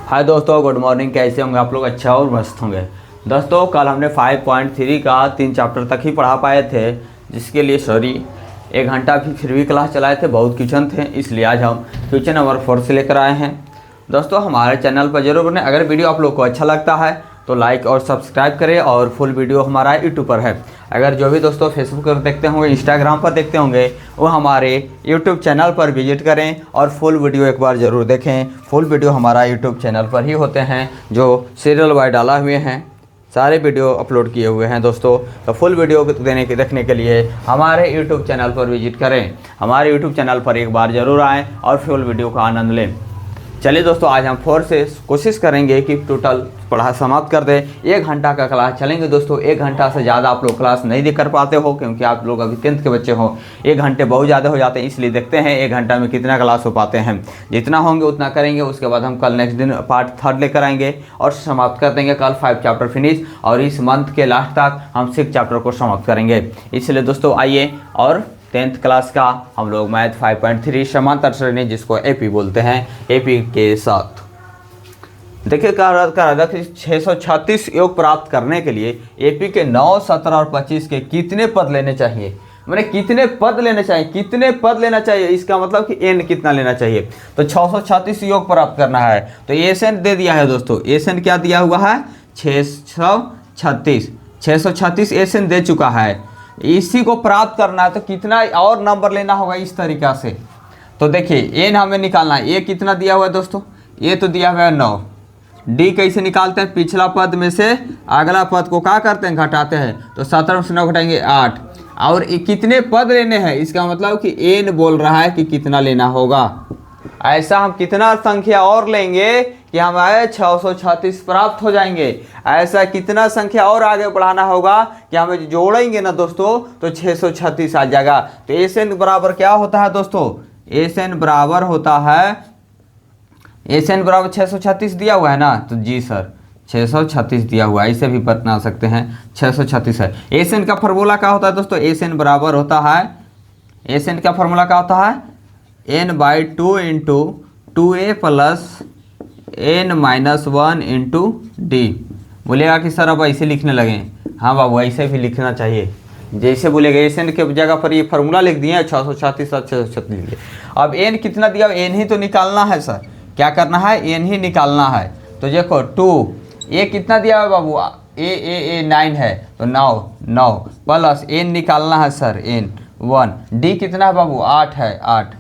हाय दोस्तों, good morning. कैसे होंगे आप लोग? अच्छा और मस्त होंगे। दोस्तों, कल हमने 5.3 का 3 चैप्टर तक ही पढ़ा पाए थे, जिसके लिए सॉरी 1 घंटा फिर भी क्लास चलाए थे। बहुत क्वेश्चन थे, इसलिए आज हम क्वेश्चन नंबर 4 से लेकर आए हैं। दोस्तों, हमारे चैनल पर जरूर बने। अगर वीडियो आप लोग को अच्छा लगता है तो लाइक और सब्सक्राइब करें, और फुल वीडियो हमारा यूट्यूब पर है। अगर जो भी दोस्तों फेसबुक पर देखते होंगे, इंस्टाग्राम पर देखते होंगे, वो हमारे यूट्यूब चैनल पर विजिट करें और फुल वीडियो एक बार ज़रूर देखें। फुल वीडियो हमारा यूट्यूब चैनल पर ही होते हैं, जो सीरियल वाइज डाला हुए हैं। सारे वीडियो अपलोड किए हुए हैं दोस्तों। तो फुल वीडियो देखने के लिए हमारे यूट्यूब चैनल पर विजिट करें। हमारे यूट्यूब चैनल पर एक बार ज़रूर आएँ और फुल वीडियो का आनंद लें। चलिए दोस्तों, आज हम 4 से कोशिश करेंगे कि टोटल पढ़ा समाप्त कर दें। 1 घंटा का क्लास चलेंगे दोस्तों। 1 घंटा से ज़्यादा आप लोग क्लास नहीं कर पाते हो, क्योंकि आप लोग अभी 10th के बच्चे हो। 1 घंटे बहुत ज़्यादा हो जाते हैं, इसलिए देखते हैं 1 घंटा में कितना क्लास हो पाते हैं। जितना होंगे उतना करेंगे। उसके बाद हम कल नेक्स्ट दिन पार्ट 3 लेकर आएंगे और समाप्त कर देंगे कल 5 चैप्टर फिनिश। और इस मंथ के लास्ट तक हम 6 चैप्टर को समाप्त करेंगे। इसलिए दोस्तों आइए, और 10th क्लास का हम लोग मैथ 5.3 समांतर श्रेणी, जिसको एपी बोलते हैं, एपी के साथ देखिए कर 636 योग प्राप्त करने के लिए एपी के 9, 17 और 25 के कितने पद लेने चाहिए। मैंने कितने पद लेने चाहिए, कितने पद लेना चाहिए, इसका मतलब कि एन कितना लेना चाहिए। तो 636 योग प्राप्त करना है। तो एसएन दे दिया है दोस्तों। एसएन क्या दिया हुआ है? 636 एसएन दे चुका है। इसी को प्राप्त करना है तो कितना और नंबर लेना होगा इस तरीक़ा से। तो देखिए एन हमें निकालना है। ए कितना दिया हुआ है दोस्तों? ए तो दिया हुआ है 9। डी कैसे निकालते हैं? पिछला पद में से अगला पद को क्या करते हैं? घटाते हैं। तो 17 से 9 घटाएंगे 8। और कितने पद लेने हैं, इसका मतलब कि एन बोल रहा है कि कितना लेना होगा। ऐसा हम कितना संख्या और लेंगे कि हमारे 636 प्राप्त हो जाएंगे। ऐसा कितना संख्या और आगे बढ़ाना होगा कि हमें जोड़ेंगे ना दोस्तों, तो 636 आ जाएगा। तो एसएन बराबर क्या होता है दोस्तों? एसएन बराबर होता है, एसएन बराबर 636 दिया हुआ है ना, तो जी सर 636 दिया हुआ है। इसे भी बता सकते हैं 636 है। एसएन का फार्मूला क्या होता है दोस्तों? एसएन बराबर होता है, एसएन का फार्मूला क्या होता है? n/2 into 2a plus n-1 into D. बोलेगा कि सर अब ऐसे लिखने लगे। हाँ बाबू, ऐसे भी लिखना चाहिए। जैसे बोलेगा एन के जगह पर ये फार्मूला लिख दिए 636 636 लिख दिए। अब एन कितना दिया? एन ही तो निकालना है सर। क्या करना है? एन ही निकालना है। तो देखो 2 ए कितना दिया है बाबू? ए 9 है, तो 9 प्लस एन निकालना है सर, n 1। डी कितना है बाबू? 8 है, 8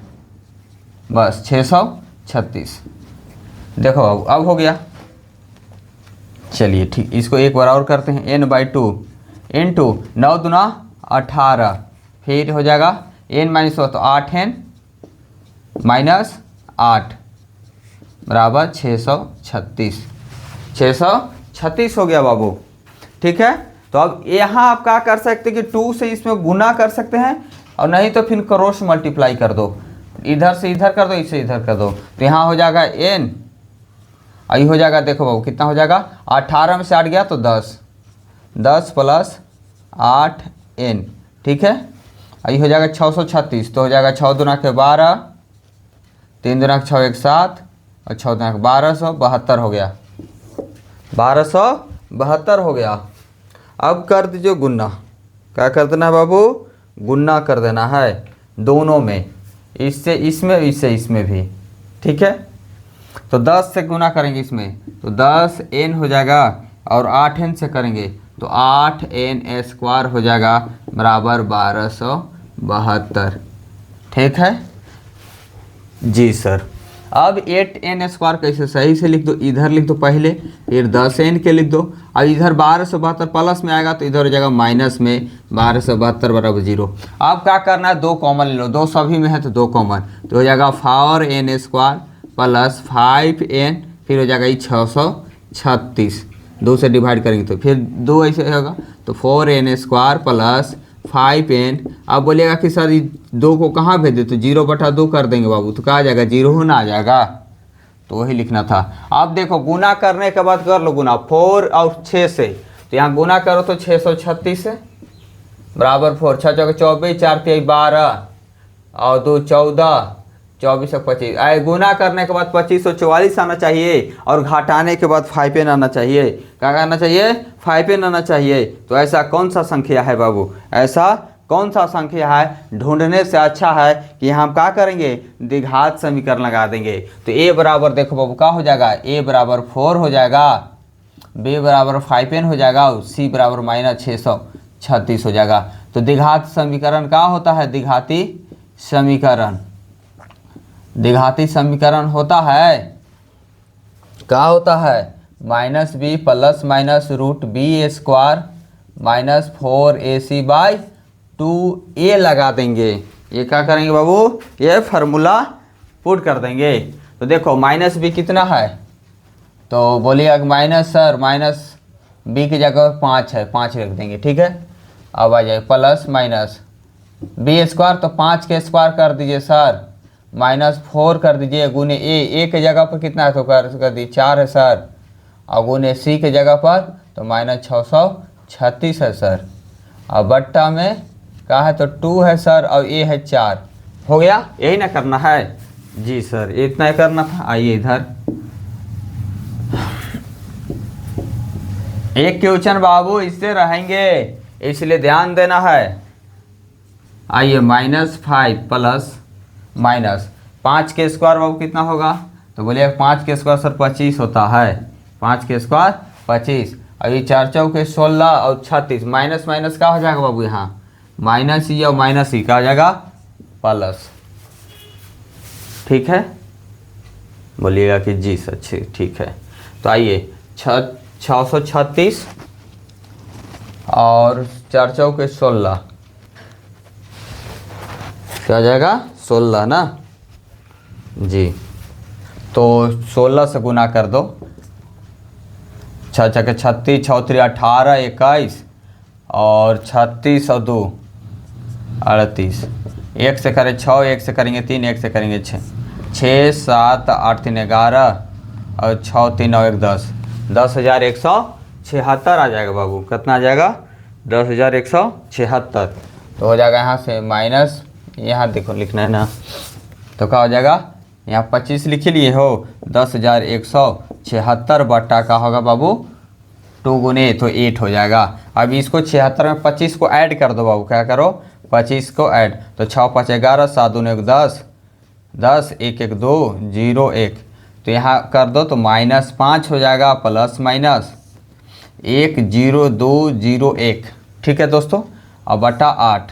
बस 636। देखो बाबू अब हो गया। चलिए ठीक, इसको एक बार और करते हैं। n/2 इंटू 9 दूना 18, फिर हो जाएगा n-1, तो 8n - 8 बराबर 636 हो गया बाबू। ठीक है। तो अब यहाँ आप क्या कर सकते हैं कि 2 से इसमें गुना कर सकते हैं, और नहीं तो फिर क्रॉस मल्टीप्लाई कर दो। इधर से इधर कर दो, इससे इधर कर दो, तो यहाँ हो जाएगा n। आई हो जाएगा, देखो बाबू कितना हो जाएगा? 18 में से 8 गया तो 10 प्लस 8n। ठीक है। आई हो जाएगा 636। तो हो जाएगा 6 दूना के 12, 3 दूना के 6 1 7, और 6 दूना के 1272 हो गया। 1272 हो गया। अब कर दीजिए गुन्ना। क्या कर देना है बाबू? गुन्ना कर देना है दोनों में, इससे इसमें, इससे इसमें भी। ठीक है। तो 10 से गुना करेंगे इसमें, तो 10n हो जाएगा, और 8n से करेंगे तो 8n² हो जाएगा बराबर 1272। ठीक है जी सर। अब 8n² कैसे? सही से लिख दो। इधर लिख दो पहले, फिर 10n के लिख दो। अब इधर 1272 प्लस में आएगा तो इधर हो जाएगा माइनस में 1272 बराबर 0। अब क्या करना है? 2 कॉमन ले लो। 2 सभी में है तो 2 कॉमन, तो हो जाएगा 4n² प्लस 5n, फिर हो जाएगा ये 636। 2 से डिवाइड करेंगे तो फिर 2 ऐसे होगा, तो 4n² प्लस 5n। अब बोलेगा कि सर 2 को कहाँ भेज दे? तो 0/2 कर देंगे बाबू, तो कहा जाएगा 0 होना आ जाएगा। तो वही लिखना था। अब देखो गुना करने के बाद कर लो गुना 4 और 6 से, तो यहाँ गुना करो तो 636 है बराबर 4 6 चौके 24, 4 3 12, और 2 14, 24 और 25, आए गुना करने के बाद 25 और 44 आना चाहिए और घटाने के बाद 5n आना चाहिए। क्या करना चाहिए? 5n आना चाहिए। तो ऐसा कौन सा संख्या है बाबू? ऐसा कौन सा संख्या है? ढूंढने से अच्छा है कि हम क्या करेंगे? द्विघात समीकरण लगा देंगे। तो a बराबर देखो बाबू क्या हो जाएगा? a बराबर 4 हो जाएगा, b बराबर 5n हो जाएगा और c बराबर -636 हो जाएगा। तो द्विघात समीकरण क्या होता है? द्विघाती समीकरण, द्विघाती समीकरण होता है, क्या होता है? -b plus minus root B square minus 4ac/2a लगा देंगे। ये क्या करेंगे बाबू? ये फार्मूला पुट कर देंगे। तो देखो -b कितना है? तो बोलिए माइनस सर, -b की जगह 5 है, 5 रख देंगे, ठीक है। अब आ जाए प्लस माइनस b स्क्वायर, तो 5 के स्क्वायर कर दीजिए सर, -4 कर दीजिए गुने a के जगह पर कितना है तो कर दी 4 है सर, और गुने c के जगह पर तो -636 है सर, और बट्टा में क्या है तो 2 है सर और a है 4। हो गया? यही ना करना है? जी सर, इतना ही करना था। आइए इधर एक क्वेश्चन बाबू इससे रहेंगे, इसलिए ध्यान देना है। आइए -5 प्लस माइनस 5 के स्क्वायर बाबू कितना होगा? तो बोलिए 5 के स्क्वायर सर 25 होता है, 5 के स्क्वायर 25, अभी 4 चौके 16 और 36, माइनस माइनस क्या हो जाएगा बाबू? यहाँ माइनस ही और माइनस ही क्या हो जाएगा? प्लस, ठीक है। बोलिएगा कि जी सर ठीक है। तो आइए 636 और 4 चौके 16 क्या हो जाएगा? 16 ना जी। तो 16 से गुना कर दो, 6 छके 36, 6 3 18, 21 और 36 और 2 38, 1 से करें 6, 1 से करेंगे 3, 1 से करेंगे 6, 6 7 8 3 11 और 6 3 और 1 10, 10,176 आ जाएगा बाबू। कितना आ जाएगा? 10,176। तो हो जाएगा यहाँ से माइनस, यहाँ देखो लिखना है ना, तो क्या हो जाएगा? यहाँ 25 लिख लिए हो, 10,176 बट्टा का होगा बाबू 2 गुने तो 8 हो जाएगा। अब इसको 76 में 25 को ऐड कर दो बाबू, क्या करो? 25 को ऐड, तो 6 5 11, 7 2 1 10, 10 1 1 2 0 1, तो यहाँ कर दो तो -5 हो जाएगा, प्लस माइनस 1 0 2 0 1, ठीक है दोस्तों। अब बटा 8,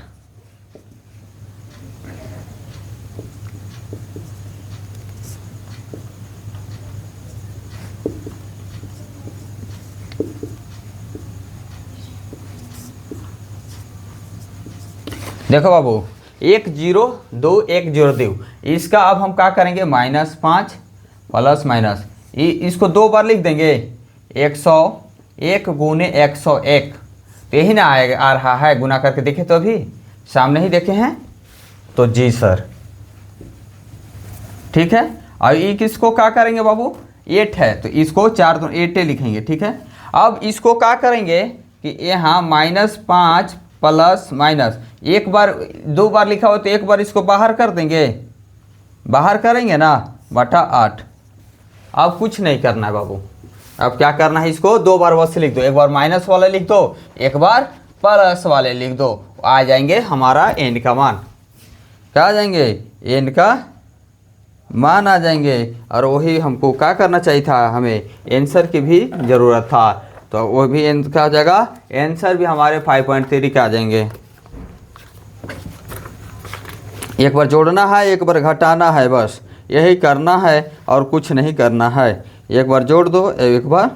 देखो बाबू 1 0 2 1 0 2, इसका अब हम क्या करेंगे? -5 प्लस माइनस, इसको 2 बार लिख देंगे, 101 गुने 101, तो यही ना आ रहा है? गुना करके देखे तो अभी सामने ही देखे हैं, तो जी सर ठीक है। और ये किसको क्या करेंगे बाबू? 8 है, तो इसको 4 2 8 लिखेंगे, ठीक है। अब इसको क्या करेंगे कि यहाँ -5 प्लस माइनस, एक बार 2 बार लिखा हो तो एक बार इसको बाहर कर देंगे, बाहर करेंगे ना, बटा 8। अब कुछ नहीं करना है बाबू, अब क्या करना है? इसको 2 बार बस लिख दो, एक बार माइनस वाले लिख दो, एक बार प्लस वाले लिख दो, आ जाएंगे हमारा एन का मान। क्या आ जाएंगे? एन का मान आ जाएंगे। और वही हमको क्या करना चाहिए था? हमें आंसर की भी ज़रूरत था, तो वो भी क्या आ जाएगा? आंसर भी हमारे 5.3 के आ जाएंगे। एक बार जोड़ना है, एक बार घटाना है, बस यही करना है और कुछ नहीं करना है। एक बार जोड़ दो, एक बार,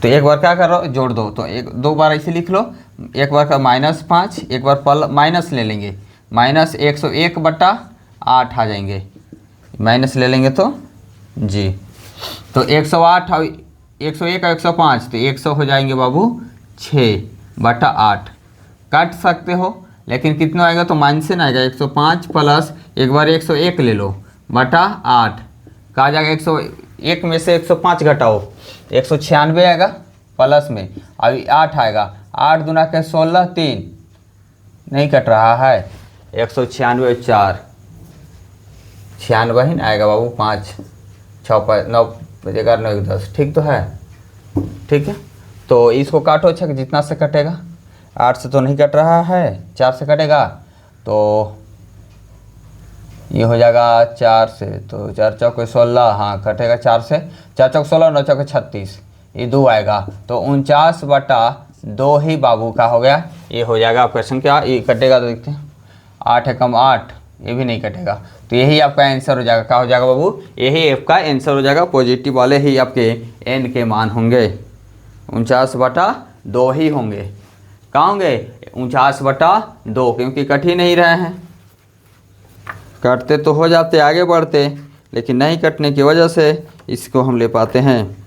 तो एक बार क्या करो? जोड़ दो, तो 2 बार ऐसे लिख लो, एक बार का -5, एक बार माइनस ले लेंगे, -101 बटा 8 आ जाएंगे, माइनस ले लेंगे तो जी, तो 108 और 101 और 105, तो 100 हो जाएंगे बाबू 6 बटा 8। काट सकते हो, लेकिन कितना आएगा? तो माइनस से ना आएगा, 105 प्लस एक बार 101 ले लो बटा 8, कहा जाएगा 101 में से 105 घटाओ, 196 आएगा प्लस में, अभी 8 आएगा, 8 दूना के 16 3 नहीं कट रहा है, 196 और 4 96 ही ना आएगा बाबू, 5 6 9 11 9 1 10, ठीक तो है। ठीक है, तो इसको काटो अच्छा कि जितना से कटेगा, 8 से तो नहीं कट रहा है, 4 से कटेगा तो ये हो जाएगा 4 से, तो 4 चौक 16, हाँ कटेगा 4 से, 4 चौक 16 9 चौक 36, ये 2 आएगा, तो 49/2 ही बाबू का हो गया। ये हो जाएगा क्वेश्चन क्या, ये कटेगा तो देखते हैं, 8 है कम 8, ये भी नहीं कटेगा, तो यही आपका आंसर हो जाएगा। क्या हो जाएगा बाबू, यही आपका आंसर हो जाएगा, पॉजिटिव वाले ही आपके एन के मान होंगे, 49/2 ही होंगे। कहाँ होंगे, 49/2, क्योंकि कट ही नहीं रहे हैं, कटते तो हो जाते आगे बढ़ते, लेकिन नहीं कटने की वजह से इसको हम ले पाते हैं।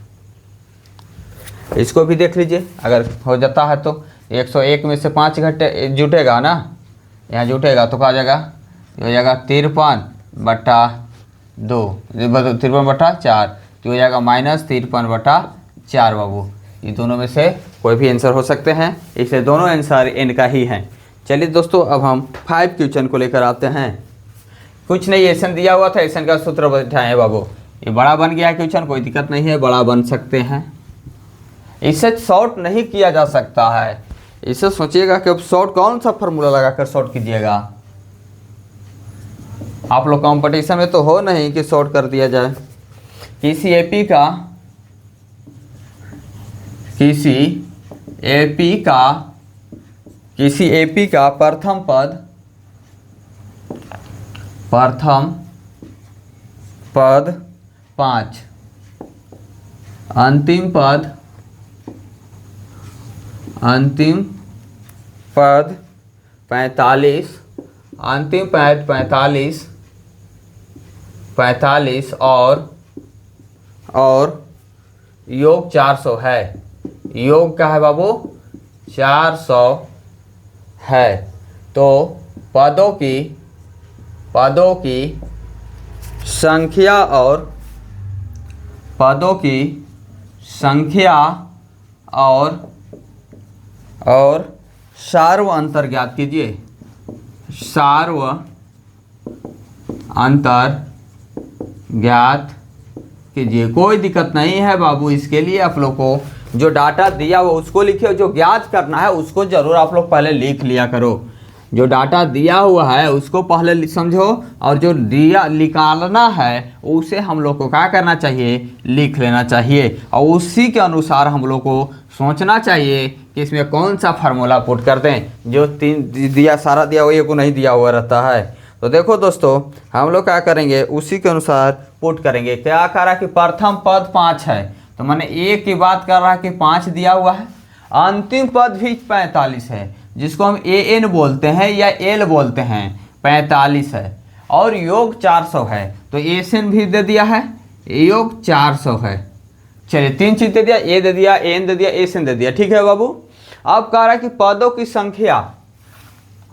इसको भी देख लीजिए, अगर हो जाता है तो 101 में से 5 घंटे जुटेगा ना, यहाँ जुटेगा तो क्या हो जाएगा, ये हो जाएगा 53/2, 53/4, तो हो जाएगा -53/4 बाबू। ये दोनों में से कोई भी आंसर हो सकते हैं, इससे दोनों आंसर एन का ही है। चलिए दोस्तों, अब हम 5 क्वेश्चन को लेकर आते हैं। कुछ नहीं, एसन दिया हुआ था, एसन का सूत्र बैठाएं बाबू, ये बड़ा बन गया है क्वेश्चन, कोई दिक्कत नहीं है, बड़ा बन सकते हैं। इसे शॉर्ट नहीं किया जा सकता है, इसे सोचिएगा कि अब शॉर्ट कौन सा फार्मूला लगाकर शॉर्ट कीजिएगा। आप लोग कंपटीशन में तो हो नहीं कि शॉर्ट कर दिया जाए। किसी एपी का प्रथम पद 5, अंतिम पद 45, अंतिम पद 45 और योग 400 है। योग का है बाबू 400 है, तो पदों की संख्या और सार्व अंतर ज्ञात कीजिए। सार्व अंतर ज्ञात कीजिए। कोई दिक्कत नहीं है बाबू, इसके लिए आप लोग को जो डाटा दिया हुआ उसको लिखिए, जो ज्ञात करना है उसको जरूर आप लोग पहले लिख लिया करो। जो डाटा दिया हुआ है उसको पहले समझो, और जो दिया निकालना है उसे हम लोग को क्या करना चाहिए, लिख लेना चाहिए, और उसी के अनुसार हम लोग को सोचना चाहिए कि इसमें कौन सा फार्मूला पुट कर दें। जो 3 दिया सारा दिया हुआ, ये को नहीं दिया हुआ रहता है। तो देखो दोस्तों, हम लोग क्या करेंगे, उसी के अनुसार पुट करेंगे। क्या कह रहा है कि प्रथम पद 5 है, तो मैंने ए की बात कर रहा है कि 5 दिया हुआ है। अंतिम पद भी 45 है, जिसको हम ए एन बोलते हैं या एल बोलते हैं, 45 है, और योग 400 है, तो एन भी दे दिया है, योग 400 है। चलिए 3 चीज दे दिया, ए दे दिया, एन दे दिया, एन दे दिया, ठीक है बाबू। अब कह रहा है कि पदों की संख्या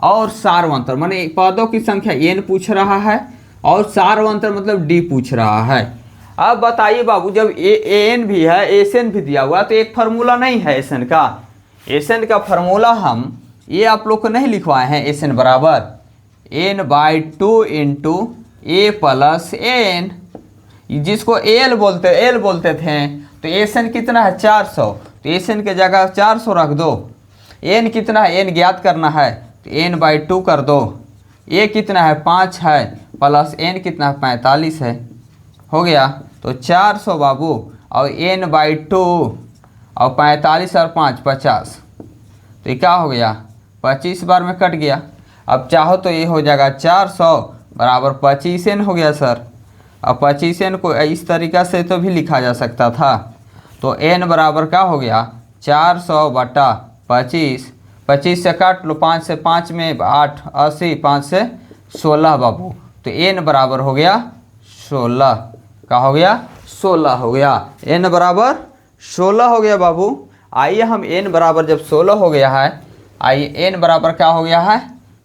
और सार्वंतर, माने पदों की संख्या एन पूछ रहा है, और सार्वंतर मतलब डी पूछ रहा है। अब बताइए बाबू, जब एन भी है, एन भी दिया हुआ, तो एक फार्मूला नहीं है एन का। एन का फार्मूला हम ये आप लोग को नहीं लिखवाए हैं, एन बराबर n/2 इंटू ए प्लस एन, जिसको एल बोलते थे। तो एन कितना है 400, तो एन के जगह 400 रख दो। एन कितना है, एन ज्ञात करना है, तो n/2 कर दो। ए कितना है 5 है, प्लस एन कितना है 45 है, हो गया। तो 400 बाबू, और n/2 और 45 और 5 50, तो ये क्या हो गया, 25 बार में कट गया। अब चाहो तो ये हो जाएगा 400 बराबर 25n हो गया सर। अब 25n को इस तरीक़ा से तो भी लिखा जा सकता था, तो n बराबर क्या हो गया, 400/25, 25 से काट लो, 5 से 5 में 8 80, 5 से 16 बाबू, तो n बराबर हो गया 16। क्या हो गया, 16 हो गया, n बराबर 16 हो गया बाबू। आइए हम n बराबर जब 16 हो गया है, आइए n बराबर क्या हो गया है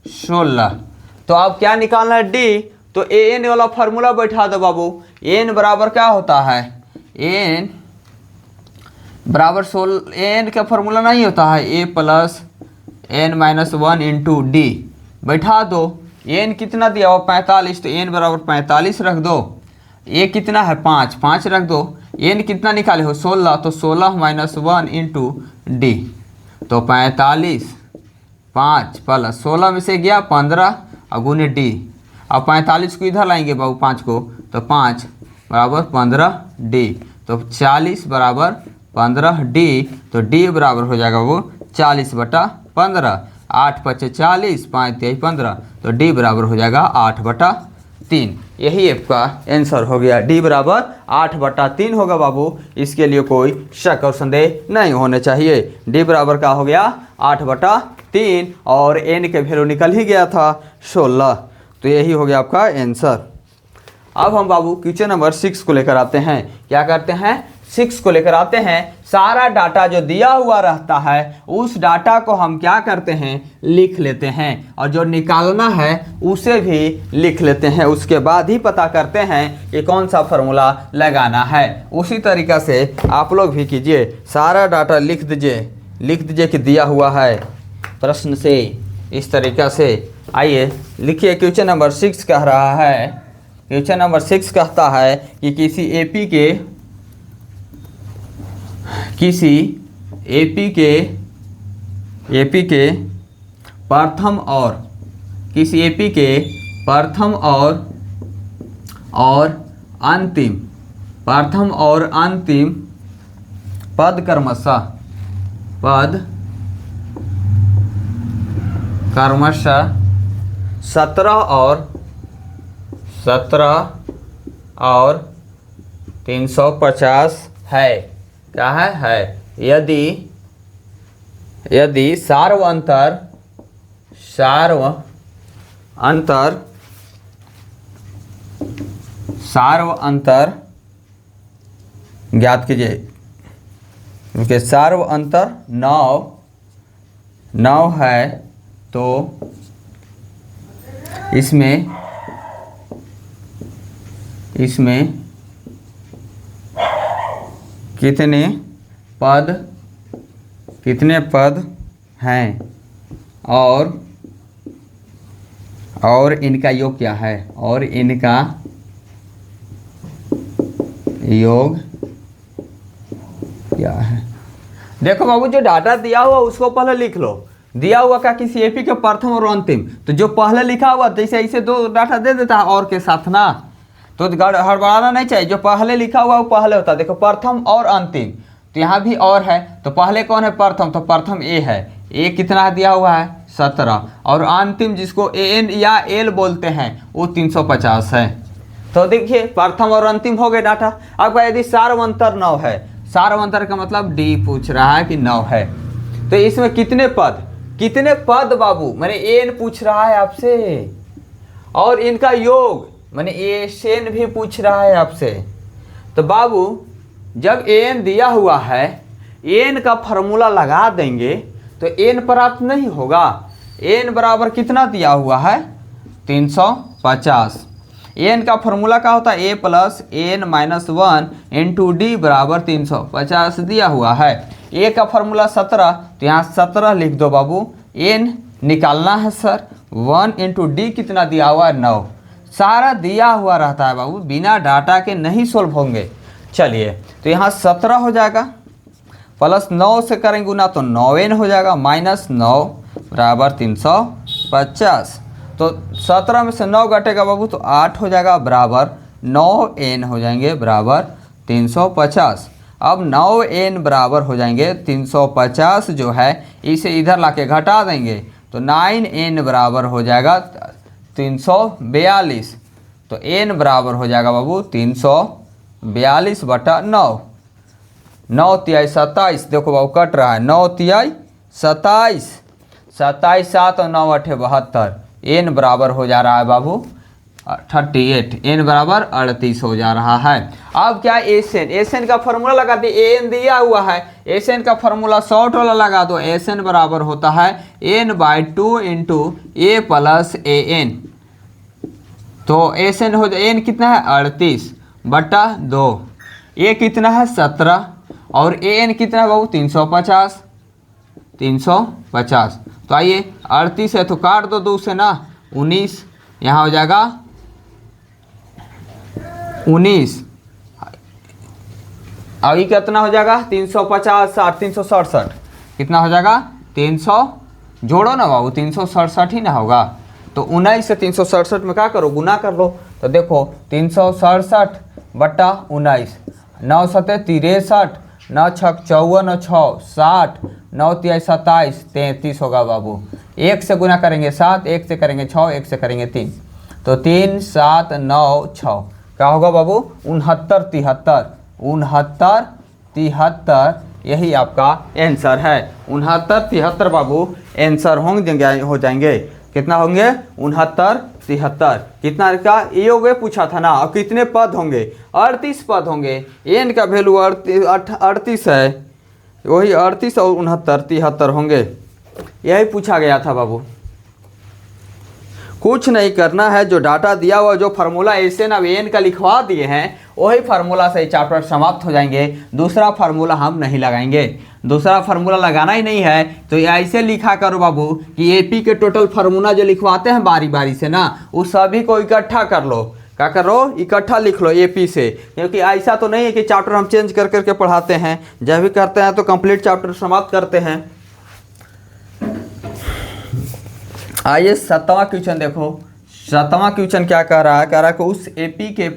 16, तो अब क्या निकालना है d, तो an वाला फार्मूला बैठा दो बाबू। n बराबर क्या होता है, n बराबर 16, n का फार्मूला नहीं होता है a plus n-1 into D, बैठा दो। एन कितना दिया हुआ 45, तो एन बराबर 45 रख दो। ए कितना है 5, 5 रख दो। एन कितना निकाले हो 16, तो 16 - 1 इंटू डी, तो 45 5 प्लस 16 में से गया 15 और गुने डी। अब 45 को इधर लाएंगे बाबू 5 को, तो 5 बराबर 15 डी, तो 40 बराबर 15 डी, तो डी बराबर हो जाएगा वो 40/15, 8 × 5 = 40, 5 × 3 = 15, तो डी बराबर हो जाएगा 8/3। यही आपका आंसर हो गया, डी बराबर 8/3 होगा बाबू। इसके लिए कोई शक और संदेह नहीं होने चाहिए। डी बराबर का हो गया 8/3 और एन के वैल्यू निकल ही गया था 16, तो यही हो गया आपका आंसर। अब हम बाबू क्वेश्चन नंबर 6 को लेकर आते हैं। क्या करते हैं 6 को लेकर आते हैं। सारा डाटा जो दिया हुआ रहता है उस डाटा को हम क्या करते हैं लिख लेते हैं, और जो निकालना है उसे भी लिख लेते हैं। उसके बाद ही पता करते हैं कि कौन सा फार्मूला लगाना है। उसी तरीक़ा से आप लोग भी कीजिए, सारा डाटा लिख दीजिए कि दिया हुआ है प्रश्न से, इस तरीक़ा से। आइए लिखिए, क्वेश्चन नंबर 6 कह रहा है, क्वेश्चन नंबर 6 कहता है कि किसी एपी के प्रथम और अंतिम पद क्रमशः 17 और 350 है। क्या है? यदि सार्व अंतर ज्ञात कीजिए। क्योंकि सार्व अंतर 9 है, तो इसमें कितने पद हैं और इनका योग क्या है, और इनका योग क्या है। देखो बाबू, जो डाटा दिया हुआ उसको पहले लिख लो। दिया हुआ का किसी एपी के प्रथम और अंतिम, तो जो पहले लिखा हुआ जैसे ऐसे 2 डाटा दे देता है और के साथ ना, तो हड़बड़ाना नहीं चाहिए। जो पहले लिखा हुआ वो पहले होता है। देखो प्रथम और अंतिम, तो यहाँ भी और है, तो पहले कौन है प्रथम, तो प्रथम ए है। ए कितना दिया हुआ है 17, और अंतिम जिसको एन या एल बोलते हैं वो 350 है। तो देखिए प्रथम और अंतिम हो गए डाटा। अब यदि सार्वंतर 9 है, सार्वंतर का मतलब डी पूछ रहा है कि 9 है, तो इसमें कितने पद बाबू, मैंने एन पूछ रहा है आपसे, और इनका योग मैंने एन भी पूछ रहा है आपसे। तो बाबू जब एन दिया हुआ है, एन का फार्मूला लगा देंगे तो एन प्राप्त नहीं होगा। एन बराबर कितना दिया हुआ है 350। एन का फार्मूला क्या होता है a + n - 1 इंटू डी बराबर 350 दिया हुआ है। ए का फार्मूला 17, तो यहाँ 17 लिख दो बाबू। एन निकालना है सर, 1 इंटू डी कितना दिया हुआ है 9। सारा दिया हुआ रहता है बाबू, बिना डाटा के नहीं सोल्व होंगे। चलिए तो यहाँ 17 हो जाएगा, प्लस 9 से करेंगे गुना तो 9n हो जाएगा, -9 बराबर 350। तो 17 में से 9 घटेगा बाबू तो 8 हो जाएगा, बराबर 9n हो जाएंगे बराबर 350। अब 9n बराबर हो जाएंगे 350 जो है इसे इधर लाके घटा देंगे तो 9n बराबर हो जाएगा 342। तो n बराबर हो जाएगा बाबू 342/9। 9 तिहाई 27, देखो बाबू कट रहा है, 9 तिहाई 27, 27 7 और 9 8 72। n बराबर हो जा रहा है बाबू 38, n बराबर 38 हो जा रहा है। अब क्या एसएन का फॉर्मूला लगा दिए, एन दिया हुआ है, एसएन का फॉर्मूला शॉर्ट वाला लगा दो। एसएन बराबर होता है n/2 into A plus A N. तो एसएन हो जाए, एन कितना है 38/2, ए कितना है 17 और ए एन कितना है बाबू 350। तो आइए 38 है तो काट दो 2 से ना, 19 यहाँ हो जाएगा 19। अभी कितना हो जाएगा 350 60 367 कितना हो जाएगा 300 जोड़ो ना बाबू 367 ही ना होगा। तो 19 से 367 में क्या करो गुना कर लो। तो देखो 367 बट्टा 19 9 सत्ते 63 9 छक 54 और 6 60 9 तिया 27 33 होगा बाबू। 1 से गुना करेंगे 7 1 से करेंगे 6 1 से करेंगे 3 तो 3 7 9 6 क्या होगा बाबू 69 73 69 73 यही आपका आंसर है। 69 73 बाबू आंसर हो जाएंगे। कितना होंगे 69 73। कितना का ये हो गए पूछा था ना। और कितने पद होंगे 38 पद होंगे। एन का वैल्यू 38 है वही 38 और 69 73 होंगे। यही पूछा गया था बाबू। कुछ नहीं करना है जो डाटा दिया हुआ जो फार्मूला एन अब एन का लिखवा दिए हैं वही फार्मूला से चैप्टर समाप्त हो जाएंगे। दूसरा फार्मूला हम नहीं लगाएंगे। दूसरा फार्मूला लगाना ही नहीं है तो ऐसे लिखा करो बाबू कि एपी के टोटल फार्मूला जो लिखवाते हैं बारी बारी से ना उस सभी को इकट्ठा कर लो। क्या करो इकट्ठा लिख लो एपी से। क्योंकि ऐसा तो नहीं है कि चैप्टर हम चेंज कर करके पढ़ाते हैं। जब भी करते हैं तो कंप्लीट चैप्टर समाप्त करते हैं। आइए 7वां क्वेश्चन देखो। 7वां क्वेश्चन क्या कह रहा है। कह रहा है कि उस एपी के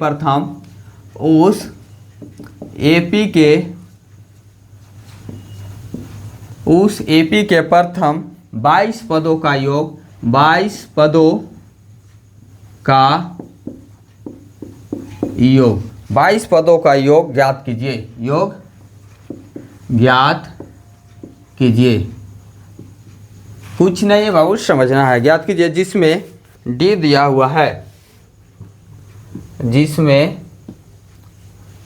प्रथम 22 पदों का योग 22 पदों का योग 22 पदों का योग ज्ञात कीजिए। योग ज्ञात कीजिए। कुछ नहीं है बाबू समझना है। ज्ञात कीजिए जिसमें डी दिया हुआ है जिसमें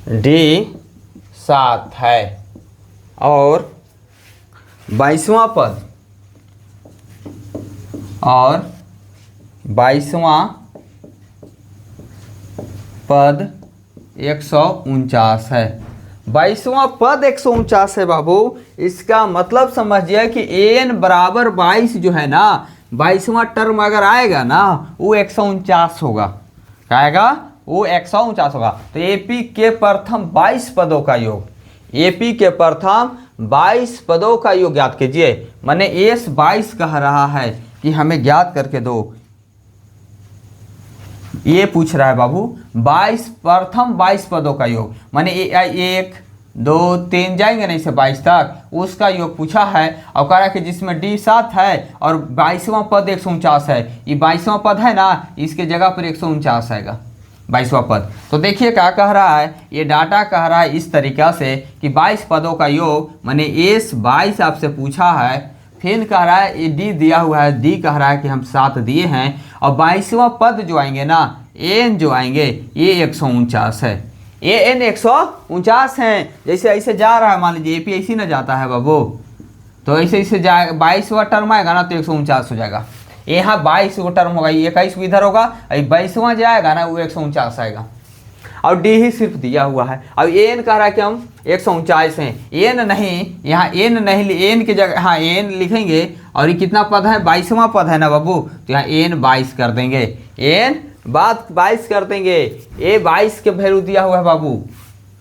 डी 7 है और 22वां पद और 22वां पद 149 है। 22वां पद 149 है बाबू। इसका मतलब समझिए कि एन बराबर 22 जो है ना 22वां टर्म अगर आएगा ना वो 149 होगा। क्या आएगा वो 149 होगा। तो एपी के प्रथम 22 पदों का योग एपी के प्रथम 22 पदों का योग ज्ञात कीजिए। माने एस 22 कह रहा है कि हमें ज्ञात करके दो। ये पूछ रहा है बाबू 22 प्रथम 22 पदों का योग माने 1 2 3 जाएंगे नहीं से 22 तक उसका योग पूछा है। और कह रहा है कि जिसमें डी 7 है और 22वां पद 149 है। ये 22वां पद है ना इसके जगह पर 149 आएगा 22वां पद। तो देखिए क्या कह रहा है। ये डाटा कह रहा है इस तरीक़ा से कि 22 पदों का योग माने एस 22 आपसे पूछा है। फिर कह रहा है ये डी दिया हुआ है। डी कह रहा है कि हम 7 दिए हैं और 22वां पद जो आएंगे ना एन जो आएंगे ये 149 है। ये एन 149 हैं। जैसे ऐसे जा रहा है मान लीजिए एपी ऐसी ना जाता है बाबू तो ऐसे ऐसे जाए 22वां टर्म आएगा ना तो 149 हो जाएगा। यहाँ 22 वो टर्म होगा 21 इधर होगा 22वां जाएगा ना वो 149 आएगा। और डी ही सिर्फ दिया हुआ है। अब एन कह रहा है कि हम 149 हैं। एन नहीं यहाँ एन नहीं एन की जगह हाँ एन लिखेंगे। और ये कितना पद है 22वां पद है ना बाबू तो यहाँ एन 22 कर देंगे। एन बात 22 कर देंगे। ए 22 के वैल्यू दिया हुआ है बाबू।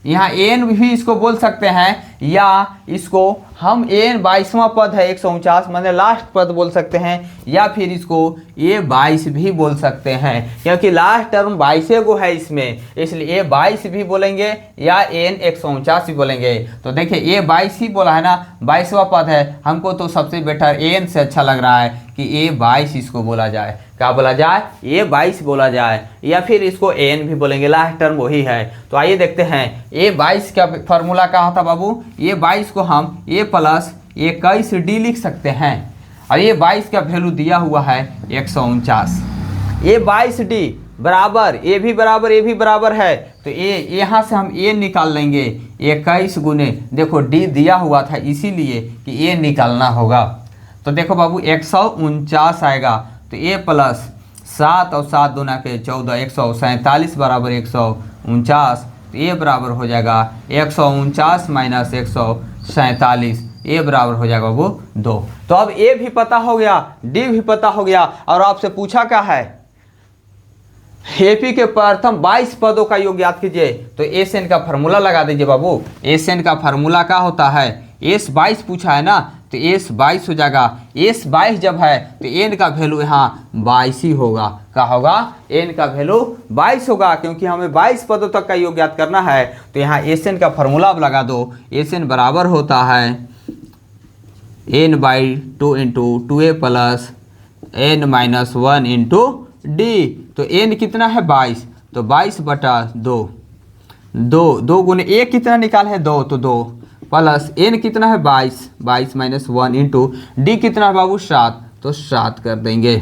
यहाँ एन भी इसको बोल सकते हैं या इसको हम एन 22वां पद है 149 माने लास्ट पद बोल सकते हैं या फिर इसको ए 22 भी बोल सकते हैं क्योंकि लास्ट टर्म 22 गो है इसमें इसलिए ए 22 भी बोलेंगे या एन 149 भी बोलेंगे। तो देखिए ए 22 ही बोला है ना 22वां पद है। हमको तो सबसे बेटर एन से अच्छा लग रहा है कि ए 22 इसको बोला जाए। क्या बोला जाए ए 22 बोला जाए या फिर इसको एन भी बोलेंगे लास्ट टर्म वही है। तो आइए देखते हैं ए 22 का फार्मूला क्या होता बाबू। ए 22 को हम ए प्लस 21 डी लिख सकते हैं और ये 22 का वैल्यू दिया हुआ है 149। ए 22 डी बराबर ए भी बराबर है तो ए यहाँ से हम ए निकाल लेंगे 21 गुने देखो डी दिया हुआ था इसीलिए कि ए निकालना होगा। तो देखो बाबू 149 आएगा तो ए प्लस 7 और 7 दूना के 14 147 बराबर 149 तो ए बराबर हो जाएगा 149 माइनस 147 ए बराबर हो जाएगा वो 2। तो अब ए भी पता हो गया डी भी पता हो गया और आपसे पूछा क्या है एपी के प्रथम 22 पदों का योग याद कीजिए। तो एस एन का फार्मूला लगा दीजिए बाबू। एस एन का फार्मूला क्या होता है, एस 22 पूछा है ना, तो एस 22 हो जाएगा। एस 22 जब है तो एन का वैल्यू यहाँ 22 ही होगा। क्या होगा, एन का वैल्यू 22 होगा, क्योंकि हमें 22 पदों तक का योग याद करना है। तो यहाँ एस एन का फार्मूला अब लगा दो। एस एन बराबर होता है n/2 into 2a plus n-1 into D. तो n कितना है 22, तो 22/2, 2 गुने a कितना निकाल है 2, तो 2 प्लस n कितना है 22, 22 - 1 इंटू डी कितना है बाबू 7, तो 7 कर देंगे।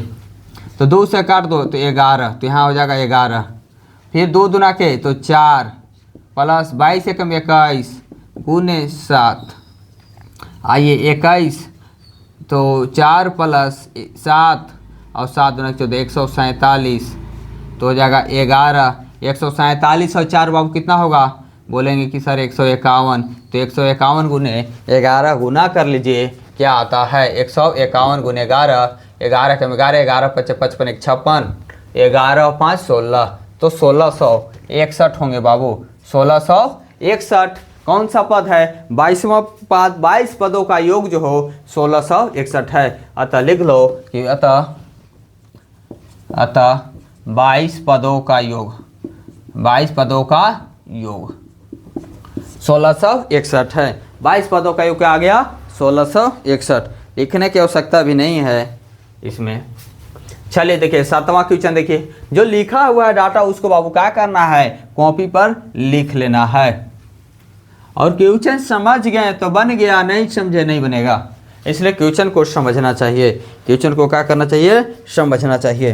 तो 2 से काट दो तो 11, तो यहाँ हो जाएगा 11। फिर 2 दूना के तो 4 प्लस 22 एकम 21 गुने 7, आइए 21, तो 4 प्लस 7 और 7 दूना 14, 147, तो हो जाएगा 11। 147 और 4 बाबू कितना होगा, बोलेंगे कि सर 151, तो 151 गुने 11 गुना कर लीजिए, क्या आता है 151 गुने 11, 11 कम 11, 11 × 5 = 55, 56, 11 और 5 16, तो 1661 होंगे बाबू, 1661। कौन सा पद है, 22वां पद, 22 पदों का योग जो हो 1661 है। अतः लिख लो कि अतः 22 पदों का योग, 22 पदों का योग 1661 है। 22 पदों का योग क्या आ गया 1661। लिखने की आवश्यकता भी नहीं है इसमें। चलिए देखिए 7वां क्वेश्चन देखिए, जो लिखा हुआ है डाटा उसको बाबू क्या करना है, कॉपी पर लिख लेना है। और क्वेश्चन समझ गए तो बन गया, नहीं समझे नहीं बनेगा। इसलिए क्वेश्चन को समझना चाहिए, क्वेश्चन को क्या करना चाहिए, समझना चाहिए।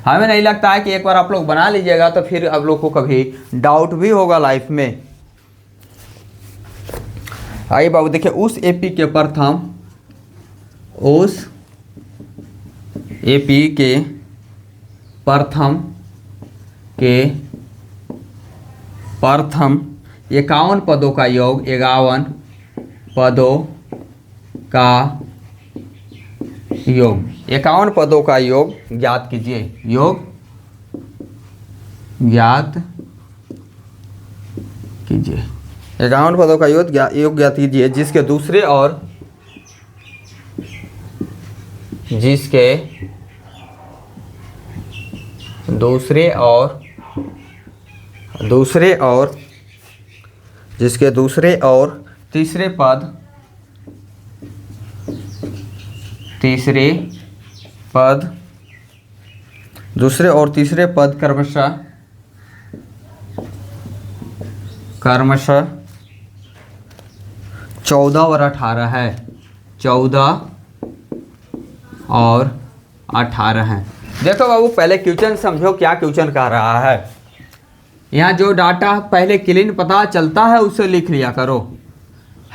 हमें नहीं लगता है कि एक बार आप लोग बना लीजिएगा तो फिर आप लोग को कभी डाउट भी होगा लाइफ में। आइए बाबू देखिए, उस एपी के प्रथम, उस एपी के प्रथम 51 पदों का योग, 51 पदों का योग, 51 पदों का योग ज्ञात कीजिए। योग ज्ञात कीजिए, 51 पदों का योग ज्ञात कीजिए, जिसके दूसरे और तीसरे पद क्रमशः 14 और 18 है, 14 और 18 है। देखो बाबू पहले क्वेश्चन समझो, क्या क्वेश्चन कह रहा है। यहाँ जो डाटा पहले क्लीन पता चलता है उसे लिख लिया करो,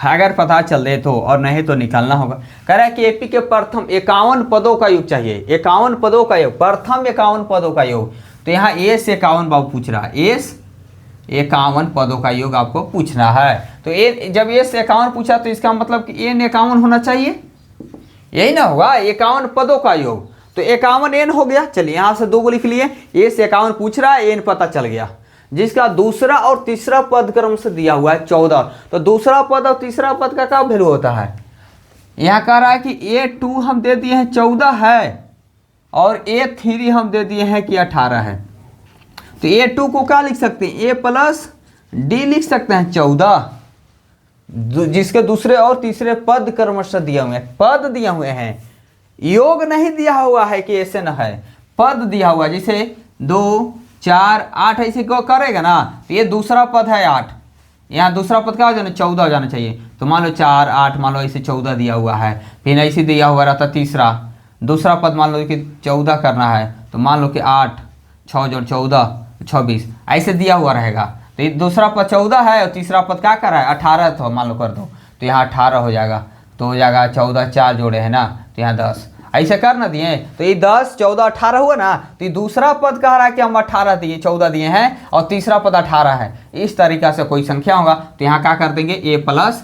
अगर पता चल दे तो, और नहीं तो निकालना होगा। कह रहा है कि एपी के प्रथम 51 पदों का योग चाहिए, 51 पदों का योग, प्रथम 51 पदों का योग। तो यहाँ एस 51 बाबू पूछ रहा है, एस 51 पदों का योग आपको पूछना है। तो ए जब एस 51 पूछा तो इसका मतलब कि एन 51 होना चाहिए, यही ना होगा, 51 पदों का योग। तो 51 एन हो गया। चलिए यहाँ से 2 को लिख लिए, एस 51 पूछ रहा है, एन पता चल गया, जिसका दूसरा और तीसरा पद क्रम से दिया हुआ है 14। तो दूसरा पद और तीसरा पद का क्या वैल्यू होता है, यहाँ कह रहा है कि A2 हम दे दिए हैं 14 है, और A3 हम दे दिए हैं कि 18 है। तो A2 को क्या लिख सकते हैं, A प्लस डी लिख सकते हैं 14, जिसके दूसरे और तीसरे पद क्रमशः दिए हुए हैं, पद दिए हुए हैं, योग नहीं दिया हुआ है कि ऐसे न है, पद दिया हुआ है। जैसे 2 4 8 ऐसे को करेगा ना, तो ये दूसरा पद है 8, यहाँ दूसरा पद क्या हो जाना 14 हो जाना चाहिए। तो मान लो 4 8, मान लो ऐसे 14 दिया हुआ है, फिर ऐसे दिया हुआ रहता तीसरा, दूसरा पद मान लो कि 14 करना है, तो मान लो कि 8 6 जोड़ 14 26 ऐसे दिया हुआ रहेगा। तो ये दूसरा पद 14 है और तीसरा पद क्या कर रहा है 18, तो मान लो कर दो, तो यहाँ 18 हो जाएगा। तो हो जाएगा 14 4 जोड़े है ना, तो यहाँ 10 ऐसे कर ना दिए, तो ये 10 14 18 हुआ ना। तो ये दूसरा पद कह रहा है कि हम 18 दिए 14 दिए हैं, और तीसरा पद 18 है। इस तरीका से कोई संख्या होगा तो यहाँ क्या कर देंगे, A प्लस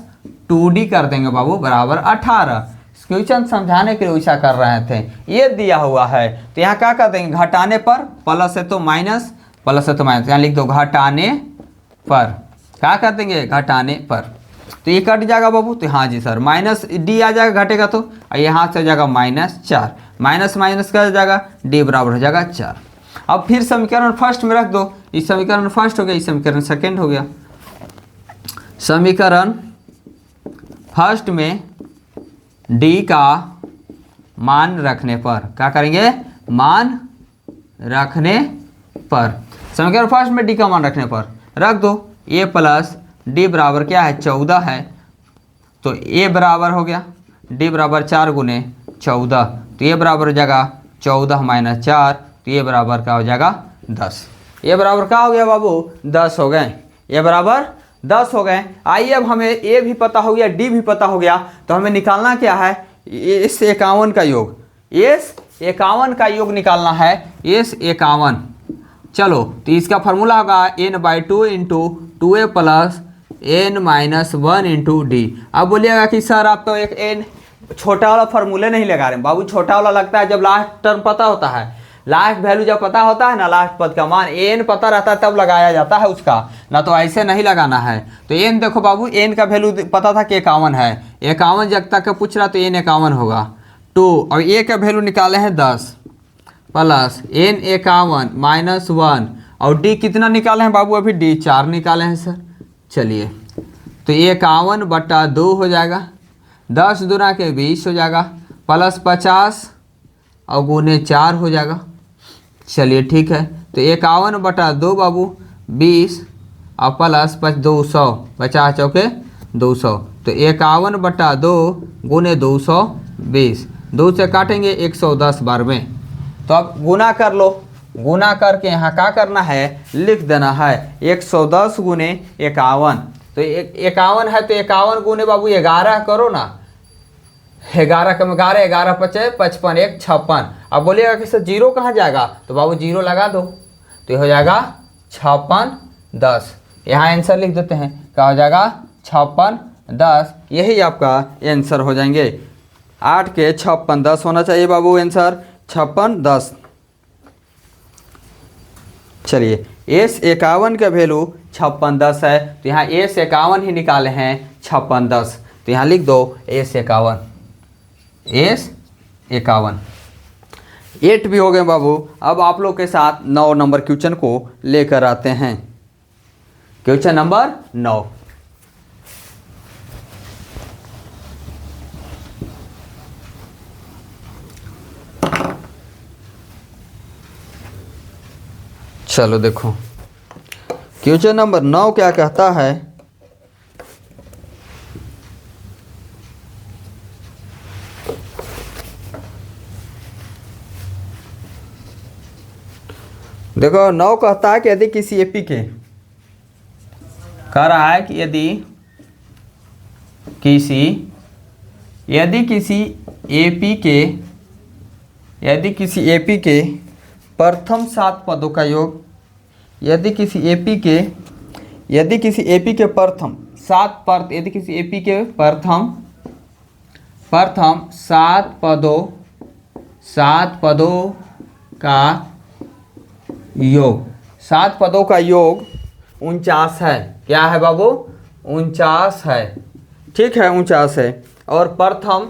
2D कर देंगे बाबू बराबर 18। क्वेश्चन समझाने के लिए वैसा कर रहे थे। ये दिया हुआ है तो यहाँ क्या कर देंगे, घटाने पर, प्लस है तो माइनस, प्लस है तो माइनस, यहाँ लिख दो घटाने पर, क्या कर देंगे, घटाने पर। तो ये कट जाएगा बाबू, तो हाँ जी सर, माइनस डी आ जाएगा घटेगा तो, यहाँ से हो जाएगा -4, माइनस माइनस का जाएगा, डी बराबर हो जाएगा 4। अब फिर समीकरण फर्स्ट में रख दो, इस समीकरण फर्स्ट हो गया, इस समीकरण सेकेंड हो गया। समीकरण फर्स्ट में डी का मान रखने पर, क्या करेंगे, मान रखने पर, समीकरण फर्स्ट में डी का मान रखने पर रख दो, ए प्लस डी बराबर क्या है, 14 है, तो ए बराबर हो गया डी बराबर 4 गुने 14, तो ये बराबर हो जाएगा 14 माइनस 4, तो ये बराबर क्या हो जाएगा 10। ये बराबर क्या हो गया बाबू, 10 हो गए, ये बराबर 10 हो गए। आइए अब हमें ए भी पता हो गया, डी भी पता हो गया, तो हमें निकालना क्या है, इस 51 का योग, इस 51 का योग निकालना है, इस 51। चलो तो इसका फॉर्मूला होगा n/2 into 2a plus n-1 into D. अब बोलिएगा कि सर आप तो एक n छोटा वाला फॉर्मूले नहीं लगा रहे हैं। बाबू छोटा वाला लगता है जब लास्ट टर्म पता होता है, लास्ट वैल्यू जब पता होता है ना, लास्ट पद का मान n पता रहता है तब लगाया जाता है उसका, ना तो ऐसे नहीं लगाना है। तो n देखो बाबू, n का वैल्यू पता था कि 51 है, 51 जब तक पूछ रहा तो n 51 होगा 2, और a का वैल्यू निकाले हैं 10 प्लस n 51 माइनस 1, और d कितना निकाले हैं बाबू, अभी d 4 निकाले हैं सर। चलिए तो 51/2 हो जाएगा, 10 दूना के 20 हो जाएगा, प्लस 50 और गुने 4 हो जाएगा। चलिए ठीक है, तो 51/2 बाबू 20 और प्लस 200, 50 चौके 200, तो 51/2 गुने 220, 2 से काटेंगे 110 बार में, तो अब गुना कर लो, गुना करके यहाँ क्या करना है, लिख देना है 110 गुने 51, तो 51 है तो 51 गुने बाबू 11 करो ना, 11 कम 11, 11 पचे 55, 1 56। अब बोलिएगा कि सर जीरो कहाँ जाएगा, तो बाबू जीरो लगा दो, तो ये हो जाएगा 56 10। यहाँ आंसर लिख देते हैं, क्या हो जाएगा 56 10, यही आपका आंसर हो जाएंगे। 8 के 56 10 होना चाहिए बाबू आंसर, 56 10। चलिए एस 51 का वैल्यू 56 10 है, तो यहाँ एस 51 ही निकाले हैं 56 10, तो यहाँ लिख दो एस 51, एस 51। 8 भी हो गए बाबू। अब आप लोग के साथ 9 नंबर क्वेश्चन को लेकर आते हैं। क्वेश्चन नंबर 9, चलो देखो क्वेश्चन नंबर 9 क्या कहता है, देखो 9 कहता है कि यदि किसी एपी के, कह रहा है कि यदि किसी एपी के प्रथम 7 पदों का योग, यदि किसी एपी के प्रथम 7 पद, यदि किसी एपी के प्रथम 7 पदों का योग, 7 पदों का योग 49 है। क्या है बाबू, 49 है, ठीक है 49 है। और प्रथम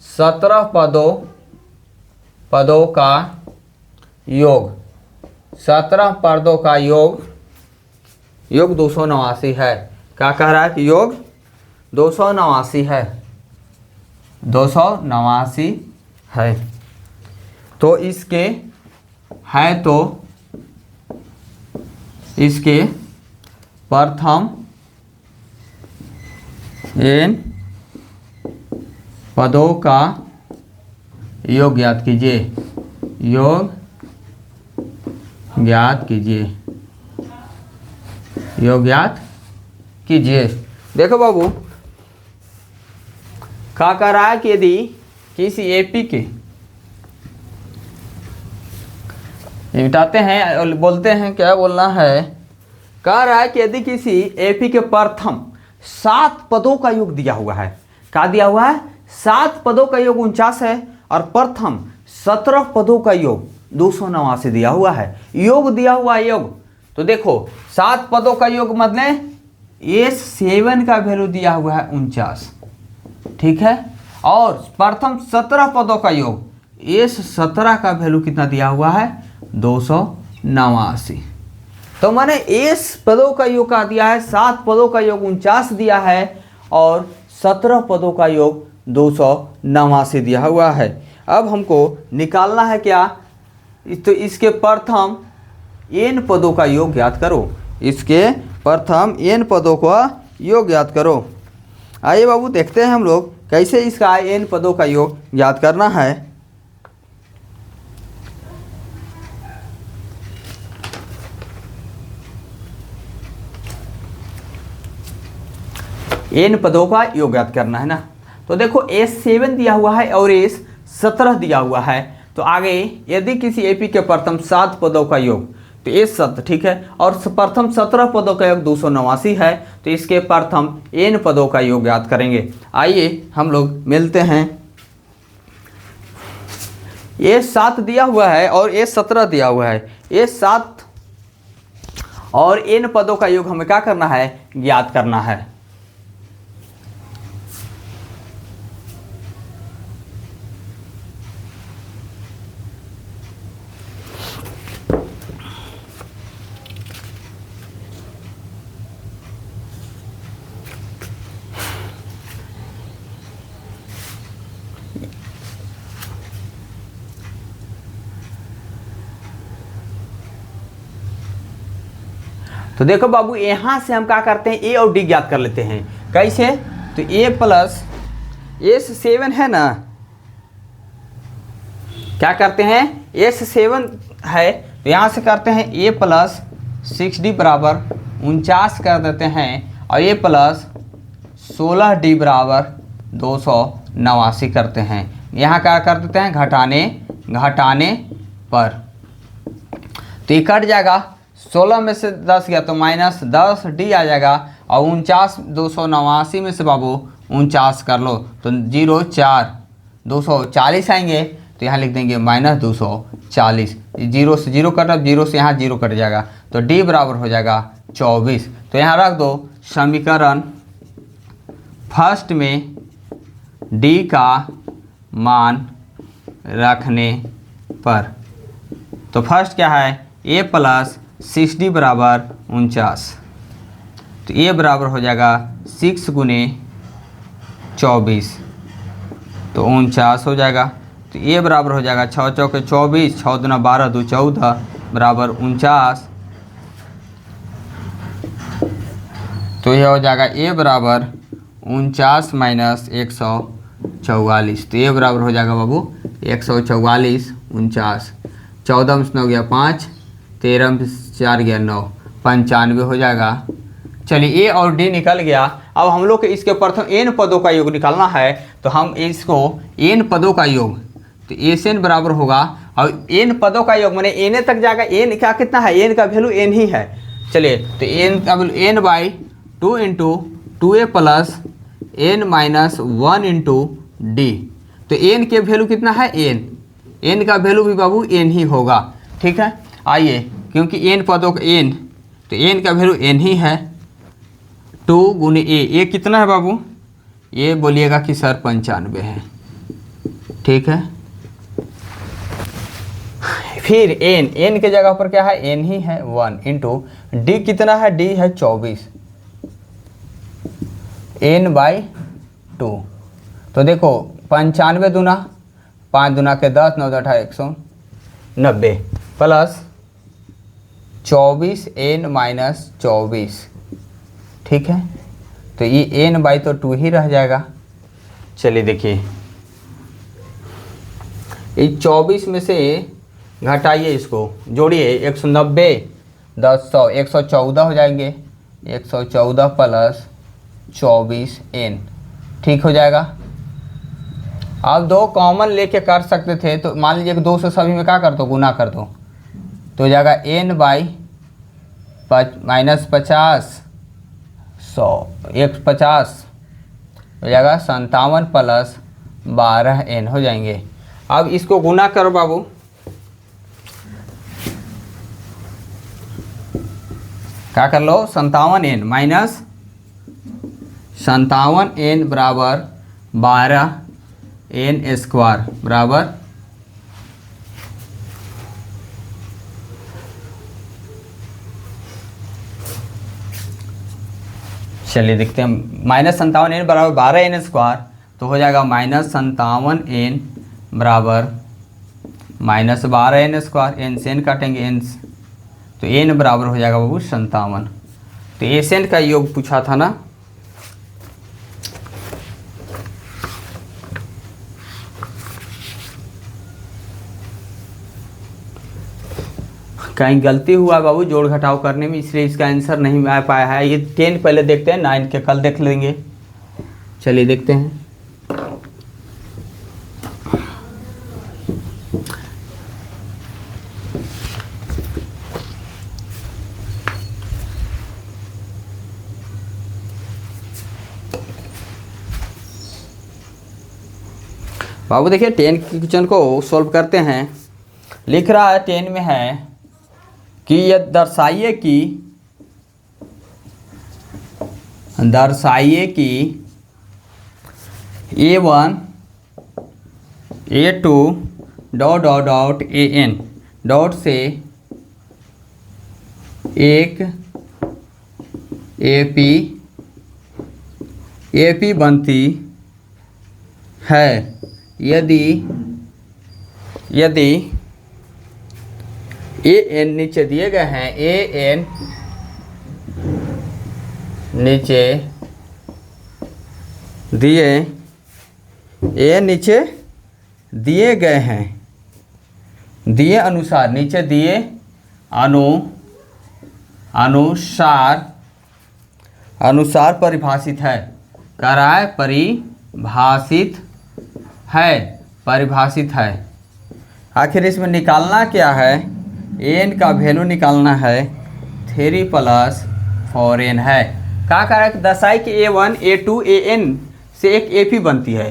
17 पदों का योग, 17 पदों का योग 289 है। क्या कह रहा है कि योग 289 है, 289 है। तो इसके प्रथम n पदों का योग ज्ञात कीजिए, योग ज्ञात कीजिए। देखो बाबू क्या कह रहा है कि यदि किसी एपी के, मिटाते हैं और बोलते हैं, क्या बोलना है, कह रहा है कि यदि किसी एपी के प्रथम 7 पदों का योग दिया हुआ है, क्या दिया हुआ है? 7 पदों का योग 49 है और प्रथम 17 पदों का योग 289 दिया हुआ है। योग दिया हुआ है योग। तो देखो 7 पदों का योग मतलब S7 का वैल्यू दिया हुआ है 49, ठीक है। और प्रथम 17 पदों का योग S17 का वैल्यू कितना दिया हुआ है? 289। तो मैंने S पदों का योग का दिया है, 7 पदों का योग 49 दिया है और 17 पदों का योग 289 दिया हुआ है। अब हमको निकालना है क्या? तो इसके प्रथम n पदों का योग ज्ञात करो। इसके प्रथम n पदों का योग ज्ञात करो। आइए बाबू देखते हैं हम लोग कैसे इसका n पदों का योग ज्ञात करना है। n पदों का योग ज्ञात करना है ना। तो देखो S7 दिया हुआ है और S17 दिया हुआ है। तो आगे यदि किसी एपी के प्रथम 7 पदों का योग तो S7, ठीक है, और प्रथम 17 पदों का योग 289 है। तो इसके प्रथम n पदों का योग ज्ञात करेंगे। आइए हम लोग मिलते हैं। S7 दिया हुआ है और S17 दिया हुआ है। S7 और n पदों का योग हमें क्या करना है? ज्ञात करना है। तो देखो बाबू यहाँ से हम क्या करते हैं? ए और डी ज्ञात कर लेते हैं। कैसे? तो ए प्लस S7 है ना, क्या करते हैं? S7 है तो यहाँ से करते हैं ए प्लस 6D बराबर 49 कर देते हैं और ए प्लस 16D बराबर 289 करते हैं। यहाँ क्या कर देते हैं? घटाने पर। तो ये कट जाएगा, 16 में से 10 गया तो -10D आ जाएगा और 49 289 में से बाबू 49 कर लो तो 0 4 240 आएंगे। तो यहाँ लिख देंगे -240। 0 से 0 कट, अब 0 से यहाँ 0 कट जाएगा तो D बराबर हो जाएगा 24। तो यहाँ रख दो समीकरण फर्स्ट में D का मान रखने पर। तो फर्स्ट क्या है? A प्लस 6D बराबर 49। तो A बराबर हो जाएगा 6 गुने 24 तो 49 हो जाएगा। तो A बराबर हो जाएगा 6 चौके 24, 6 दूना 12, 2 14 बराबर 49। तो यह हो जाएगा A बराबर 49 माइनस 144। तो A बराबर हो जाएगा बाबू 144 49। 14 में से 9 गया 5, 13 में 4 गया 9, 95 हो जाएगा। चलिए A और D निकल गया। अब हम लोग के इसके प्रथम n पदों का योग निकालना है। तो हम इसको n पदों का योग, तो SN बराबर होगा, और n पदों का योग मैंने n तक जाएगा। n का कितना है? n का वैल्यू n ही है। चलिए तो n का value n by 2 into 2a plus n minus 1 into D. तो n के वैल्यू कितना है? n का वैल्यू भी बाबू n ही होगा, ठीक है। आइए, क्योंकि n पदों का n, तो n का वैल्यू n ही है। 2 गुने a कितना है बाबू? ये बोलिएगा कि सर 95 है, ठीक है। फिर n के जगह पर क्या है? n ही है 1 इंटू d कितना है? d है 24 n बाई 2। तो देखो 95 दूना 5 दूना के 10, 9 18 190 प्लस 24 n माइनस 24, ठीक है। तो ये n बाई तो 2 ही रह जाएगा। चलिए देखिए, ये 24 में से घटाइए, इसको जोड़िए, 190 10 100 114 हो जाएंगे। 114 प्लस 24 n, ठीक हो जाएगा। अब 2 कॉमन लेके कर सकते थे, तो मान लीजिए कि 2 से सभी में क्या कर दो? गुना कर दो, तो हो जाएगा n बाई -50 100 150 हो जाएगा 57 + 12n हो जाएंगे। अब इसको गुना करो बाबू, क्या कर लो 57n माइनस 57n बराबर 12n² बराबर चलिए देखते हैं, -57n बराबर 12n² तो हो जाएगा -57n बराबर -12n², n से n काटेंगे, n तो n बराबर हो जाएगा बाबू 57। तो एसेंट का योग पूछा था ना, कहीं गलती हुआ बाबू जोड़ घटाव करने में, इसलिए इसका आंसर नहीं आ पाया है। ये 10 पहले देखते हैं, 9 के कल देख लेंगे। चलिए देखते हैं, बाबू देखिए 10 के क्वेश्चन को सॉल्व करते हैं। लिख रहा है 10 में है कि यह दर्शाइए कि A1 A2 ... AN डॉट से एक AP बनती है यदि AN नीचे दिए गए हैं, AN नीचे दिए गए हैं, दिए अनुसार, नीचे दिए अनुसार परिभाषित है, कह रहा है परिभाषित है। आखिर इसमें निकालना क्या है, n का वैल्यू निकालना है 3 + 4n है। क्या कह रहा है कि दर्शाई कि A1 A2 AN से एक AP बनती है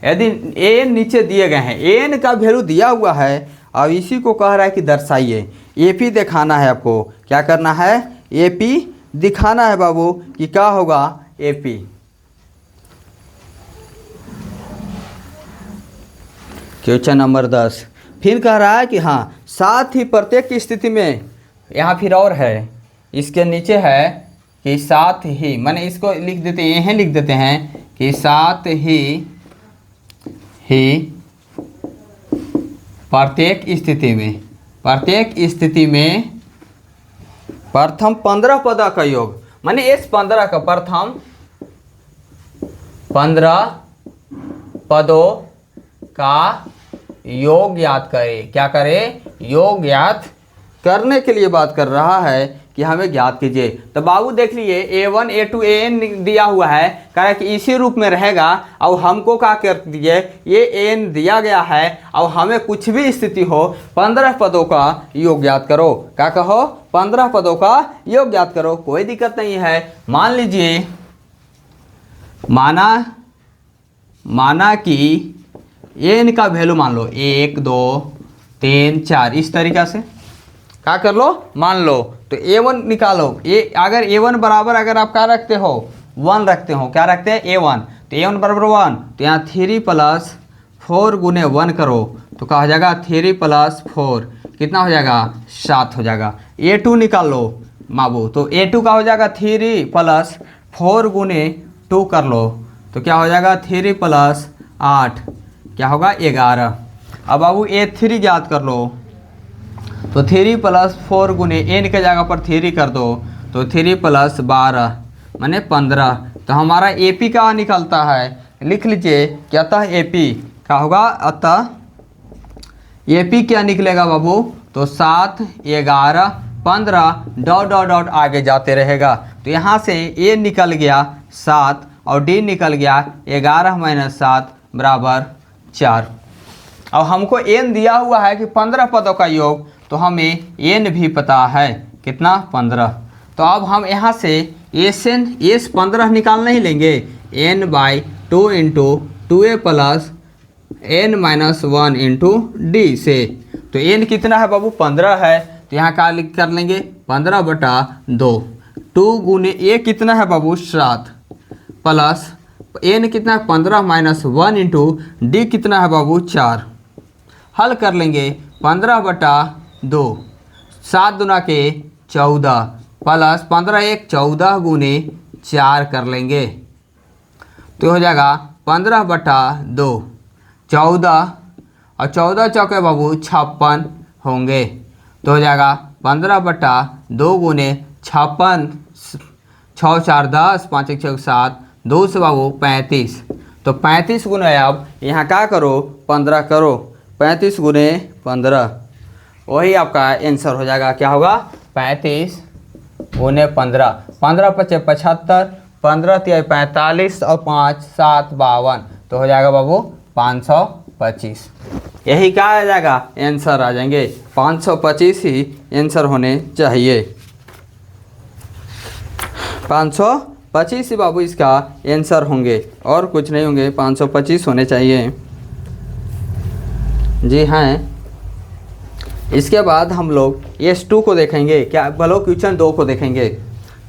यदि AN नीचे दिए गए हैं, AN का वैल्यू दिया हुआ है। अब इसी को कह रहा है कि दर्शाइए, AP दिखाना है आपको, क्या करना है AP दिखाना है बाबू कि क्या होगा AP। क्वेश्चन नंबर 10 फिर कह रहा है कि हाँ साथ ही प्रत्येक स्थिति में, यहाँ फिर और है, इसके नीचे है कि साथ ही, माने इसको लिख देते हैं, यहीं लिख देते हैं कि साथ ही प्रत्येक स्थिति में प्रथम 15 पदों का योग, माने इस 15 का प्रथम 15 पदों का योग याद करें। क्या करें, योग याद करने के लिए बात कर रहा है कि हमें ज्ञात कीजिए। तो बाबू देख लिए A1 A2 AN दिया हुआ है, कह रहा है कि इसी रूप में रहेगा। और हमको क्या कर दिए, ये AN दिया गया है और हमें कुछ भी स्थिति हो 15 पदों का योग ज्ञात करो। क्या कहो, 15 पदों का योग ज्ञात करो, कोई दिक्कत नहीं है। मान लीजिए, माना कि n का वैल्यू मान लो 1 2 3 4, इस तरीक़ा से क्या कर लो, मान लो। तो A1 निकालो, अगर A1 बराबर, अगर आप क्या रखते हो 1 रखते हो, क्या रखते हैं A1, तो A1 बराबर 1, तो यहाँ 3 + 4 गुने 1 करो तो क्या हो जाएगा 3 + 4 कितना हो जाएगा 7 हो जाएगा। A2 निकाल लो बाबू, तो A2 का हो जाएगा 3 + 4 गुने 2 कर लो तो क्या हो जाएगा 3 + 8 क्या होगा 11। अब बाबू A3 याद कर लो, तो 3 + 4 गुने n के जगह पर 3 कर दो तो 3 + 12 माने 15। तो हमारा AP का निकलता है, लिख लीजिए कि अतः AP क्या होगा, अतः AP क्या निकलेगा बाबू, तो 7 11 15 ... आगे जाते रहेगा। तो यहाँ से A निकल गया 7 और D निकल गया 11 - 7 बराबर 4। अब हमको n दिया हुआ है कि 15 पदों का योग, तो हमें n भी पता है कितना 15। तो अब हम यहाँ से एस 15 निकालना ही लेंगे, n/2 into 2a plus n-1 into D से। तो n कितना है बाबू 15 है, तो यहाँ क्या कर लेंगे 15/2। 2 गुने a कितना है बाबू 7 प्लस n कितना है 15-1 इंटू डी कितना है बाबू 4। हल कर लेंगे 15/2, 7 दूना के 14 प्लस 15 14 गुने 4 कर लेंगे, तो हो जाएगा 15/2, 14 और 14 चौके बाबू 56 होंगे, तो हो जाएगा 15/2 गुने 56, 6 4 10, 5 1 6 7, 2 से बाबू 35। तो 35 गुने अब यहाँ क्या करो 15 करो, 35 गुने 15, वही आपका आंसर हो जाएगा। क्या होगा 35 गुने 15, 15 × 5 = 75, 15 × 3 = 45 और 5 7 52, तो हो जाएगा बाबू 525। यही क्या आ जाएगा आंसर आ जाएंगे, 525 ही आंसर होने चाहिए। 525 ही बाबू इसका आंसर होंगे, और कुछ नहीं होंगे, 525 होने चाहिए। जी हाँ। इसके बाद हम लोग S2 को देखेंगे, क्या भलो क्वेश्चन 2 को देखेंगे।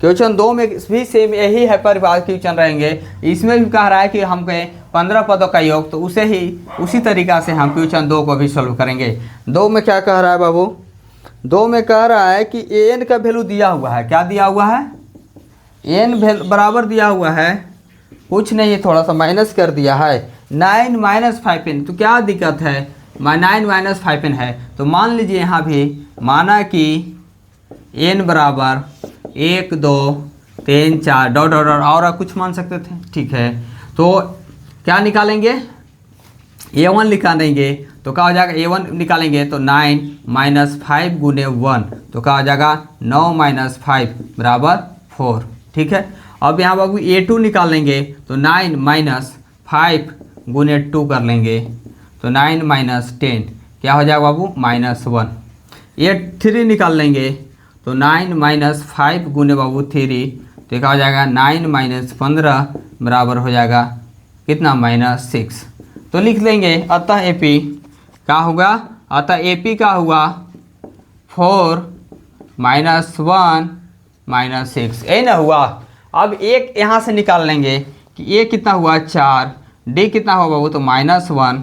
क्वेश्चन 2 में भी सेम यही है, परिवार क्वेश्चन रहेंगे। इसमें भी कह रहा है कि हम कहें 15 पदों का योग, तो उसी तरीक़ा से हम क्वेश्चन 2 को भी सॉल्व करेंगे। 2 में क्या कह रहा है बाबू, 2 में कह रहा है कि n का वैल्यू दिया हुआ है। क्या दिया हुआ है, n बराबर दिया हुआ है, कुछ नहीं थोड़ा सा माइनस कर दिया है 9 - 5n। तो क्या दिक्कत है, 9 - 5n है, तो मान लीजिए यहाँ भी माना कि n बराबर 1 2 3 4 डॉट डॉट और कुछ मान सकते थे, ठीक है। तो क्या निकालेंगे, a1 निकालेंगे, तो क्या हो जाएगा a1 निकालेंगे तो 9 - 5 गुने 1, तो क्या हो जाएगा 9 - 5 बराबर 4, ठीक है। अब यहाँ बाबू a2 निकालेंगे, तो 9 - 5 गुने 2 कर लेंगे, तो 9 - 10 क्या हो जाएगा बाबू -1। a3 निकाल लेंगे, तो 9 - 5 गुने बाबू 3, तो क्या हो जाएगा 9 - 15 बराबर हो जाएगा कितना -6। तो लिख लेंगे, अतः AP क्या होगा, अतः AP का हुआ 4 - 1 - 6, ये ना हुआ। अब एक यहाँ से निकाल लेंगे कि A कितना हुआ 4, D कितना होगा बाबू, तो -1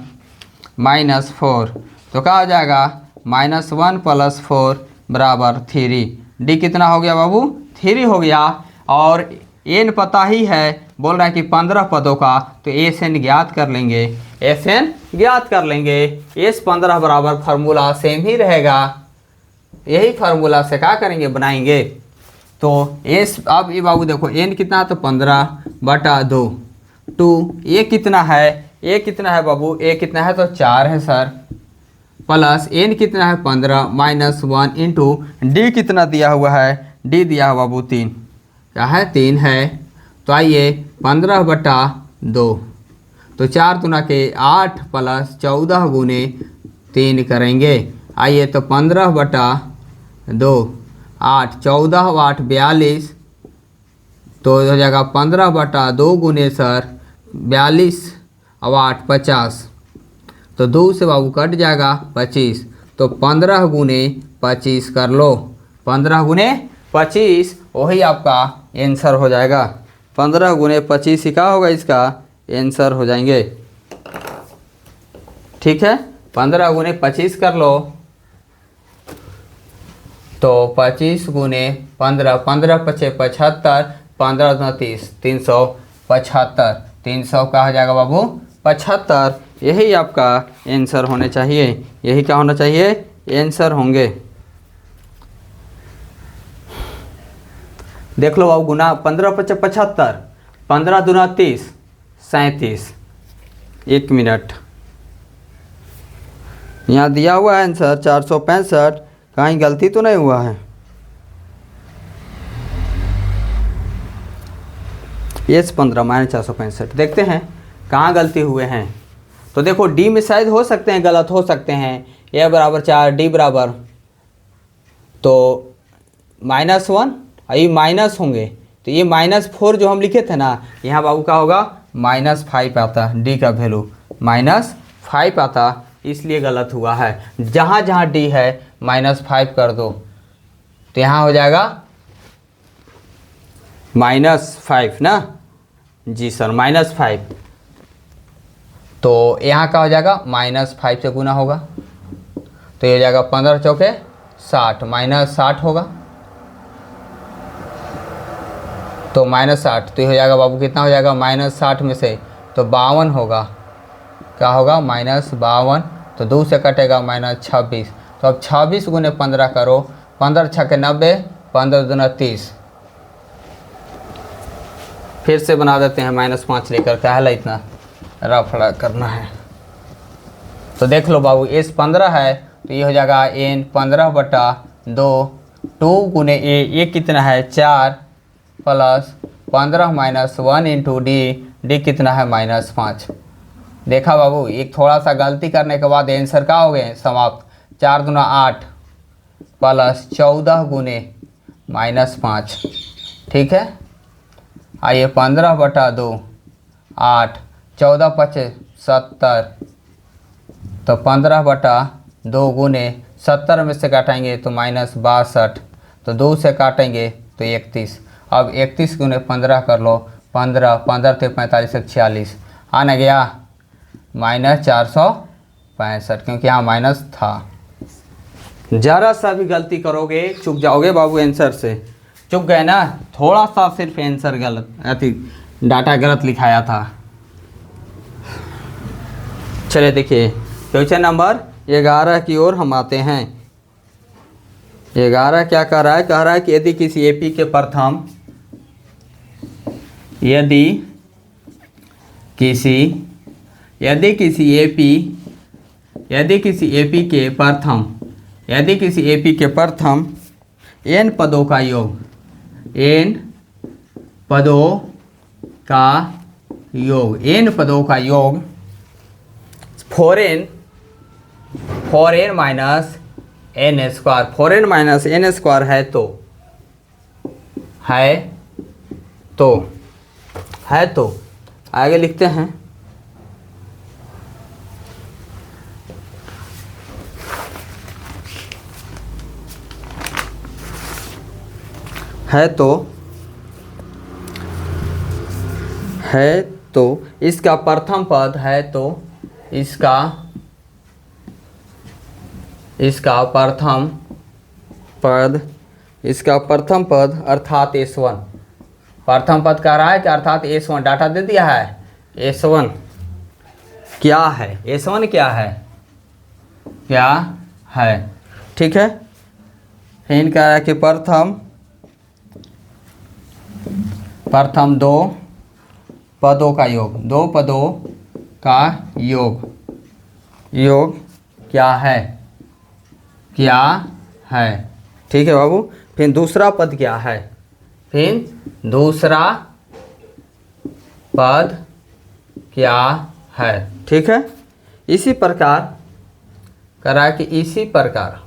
- 4, तो क्या हो जाएगा -1 + 4 बराबर 3। D कितना हो गया बाबू 3 हो गया, और n पता ही है, बोल रहा है कि 15 पदों का, तो SN ज्ञात कर लेंगे, SN ज्ञात कर लेंगे। S15 बराबर फार्मूला सेम ही रहेगा, यही फार्मूला से क्या करेंगे बनाएंगे। तो S अब ये बाबू देखो n कितना, तो 15/2, 2 A कितना है, A कितना है बाबू, A कितना है, तो 4 है सर, प्लस n कितना है 15 - 1 इंटू D कितना दिया हुआ है, D दिया हुआ बाबू 3, क्या है 3 है। तो आइए 15/2, तो 4 दूना के 8 प्लस 14 गुने 3 करेंगे। आइए तो 15/2, 8 14 और 8 42, तो हो जाएगा 15/2 गुने सर 42 और 8 50, तो 2 से बाबू कट जाएगा 25, तो 15 गुने 25 कर लो, 15 गुने 25 वही आपका आंसर हो जाएगा। 15 गुने 25 ही क्या होगा, इसका आंसर हो जाएंगे, ठीक है। 15 गुने 25 कर लो, तो 25 गुने 15, 15 × 5 = 75, 15 × 30 375, 300 का हो जाएगा बाबू 75। यही आपका आंसर होने चाहिए, यही क्या होना चाहिए आंसर होंगे। देख लो बाबू, गुना 15 × 5 = 75, 15 दूना 30 37, 1 मिनट। यहाँ दिया हुआ है आंसर 465, कहीं गलती तो नहीं हुआ है। S15 - 465, देखते हैं कहाँ गलती हुए हैं। तो देखो D में शायद हो सकते हैं, गलत हो सकते हैं। A बराबर 4, D बराबर तो -1 और ये माइनस होंगे, तो ये -4 जो हम लिखे थे ना, यहाँ बाबू क्या होगा -5 आता, डी का वैल्यू -5 आता, इसलिए गलत हुआ है। जहाँ जहाँ डी है -5 कर दो, तो यहाँ हो जाएगा -5 ना जी सर, -5। तो यहाँ का हो जाएगा -5 से गुना होगा, तो ये हो जाएगा 15 चौके 60, -60 होगा, तो -60, तो ये हो जाएगा बाबू कितना हो जाएगा -60 में से तो 52 होगा, क्या होगा -52, तो 2 से कटेगा -26, तो अब 26 गुने 15 करो, 15 छक्के 90, 15 दूना 30। फिर से बना देते हैं -5 लेकर, क्या है इतना रफड़ा करना है। तो देख लो बाबू, एस 15 है, तो ये हो जाएगा n 15/2, 2 गुने ए कितना है 4 प्लस 15 -1 इंटू डी कितना है -5। देखा बाबू, एक थोड़ा सा गलती करने के बाद आंसर क्या हो गए समाप्त। 4 दूना 8 प्लस 14 गुने -5, ठीक है। आइए 15/2 8, 14 5 70, तो 15/2 गुने 70 में से काटेंगे तो -62, तो 2 से काटेंगे तो 31। अब 31 गुने 15 कर लो, 15 15 × 45 = 46, आना गया -465, क्योंकि यहाँ माइनस था। ज़रा सा भी गलती करोगे चुक जाओगे बाबू आंसर से, चुक गए ना, थोड़ा सा सिर्फ आंसर गलत, अति डाटा गलत लिखाया था। चलिए देखिए क्वेश्चन नंबर 11 की ओर हम आते हैं। 11 क्या कह रहा है, कह रहा है कि यदि किसी एपी के प्रथम, यदि किसी एपी के प्रथम n पदों का योग, n पदों का योग 4n minus n square, 4n minus n square है तो आगे लिखते हैं। है तो इसका प्रथम पद है, तो इसका प्रथम पद अर्थात S1, प्रथम पद कह रहा है कि अर्थात S1 डाटा दे दिया है। S1 क्या है, ठीक है। फिर कह रहा है कि प्रथम 2 पदों का योग, 2 पदों का योग क्या है, ठीक है बाबू। फिर दूसरा पद क्या है, ठीक है। इसी प्रकार करा कि इसी प्रकार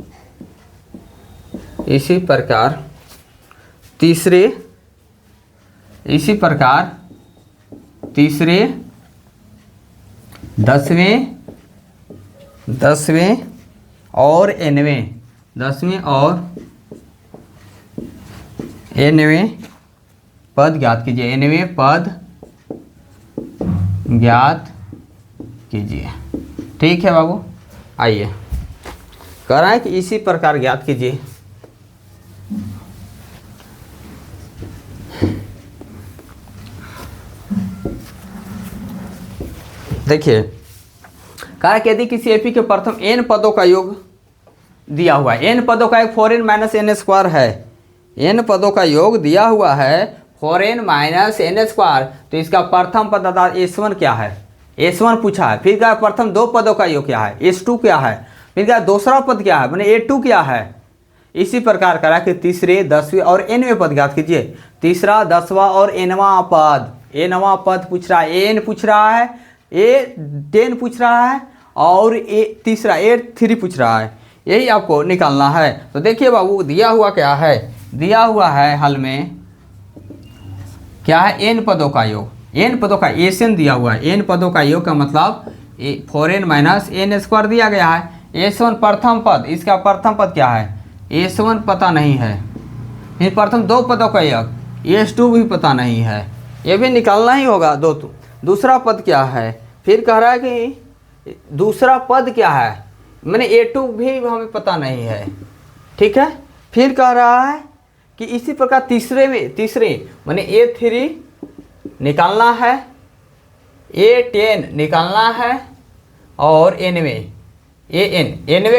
तीसरे 10वें और 9वें पद ज्ञात कीजिए, 9वें पद ज्ञात कीजिए, ठीक है बाबू। आइए कह रहा है कि इसी प्रकार ज्ञात कीजिए। देखिए कहा है कि यदि किसी एपी के प्रथम n पदों का योग दिया हुआ है, n पदों का एक 4n माइनस n स्क्वायर है, n पदों का योग दिया हुआ है 4n माइनस n स्क्वायर, तो इसका प्रथम पद अर्थात S1 क्या है, S1 पूछा है। फिर क्या प्रथम 2 पदों का योग क्या है, S2 क्या है। फिर क्या दूसरा पद क्या है, मैंने A2 क्या है। इसी प्रकार करा कि तीसरे 10वें और nवें पद ज्ञात कीजिए। तीसरा 10वां और nवां पद पूछ रहा है, n पूछ रहा है, A10 पूछ रहा है और तीसरा A3 पूछ रहा है, यही आपको निकालना है। तो देखिए बाबू दिया हुआ क्या है, दिया हुआ है हल में क्या है, n पदों का योग, n पदों का एन दिया हुआ है, n पदों का योग का मतलब 4n माइनस एन स्क्वायर दिया गया है। S1 प्रथम पद, इसका प्रथम पद क्या है, S1 पता नहीं है, फिर प्रथम दो पदों का योग S2 भी पता नहीं है, ये भी निकालना ही होगा। दूसरा पद क्या है, फिर कह रहा है कि दूसरा पद क्या है, मैंने A2 भी हमें पता नहीं है, ठीक है। फिर कह रहा है कि इसी प्रकार तीसरे मैंने A3 निकालना है, A10 निकालना है और एनवे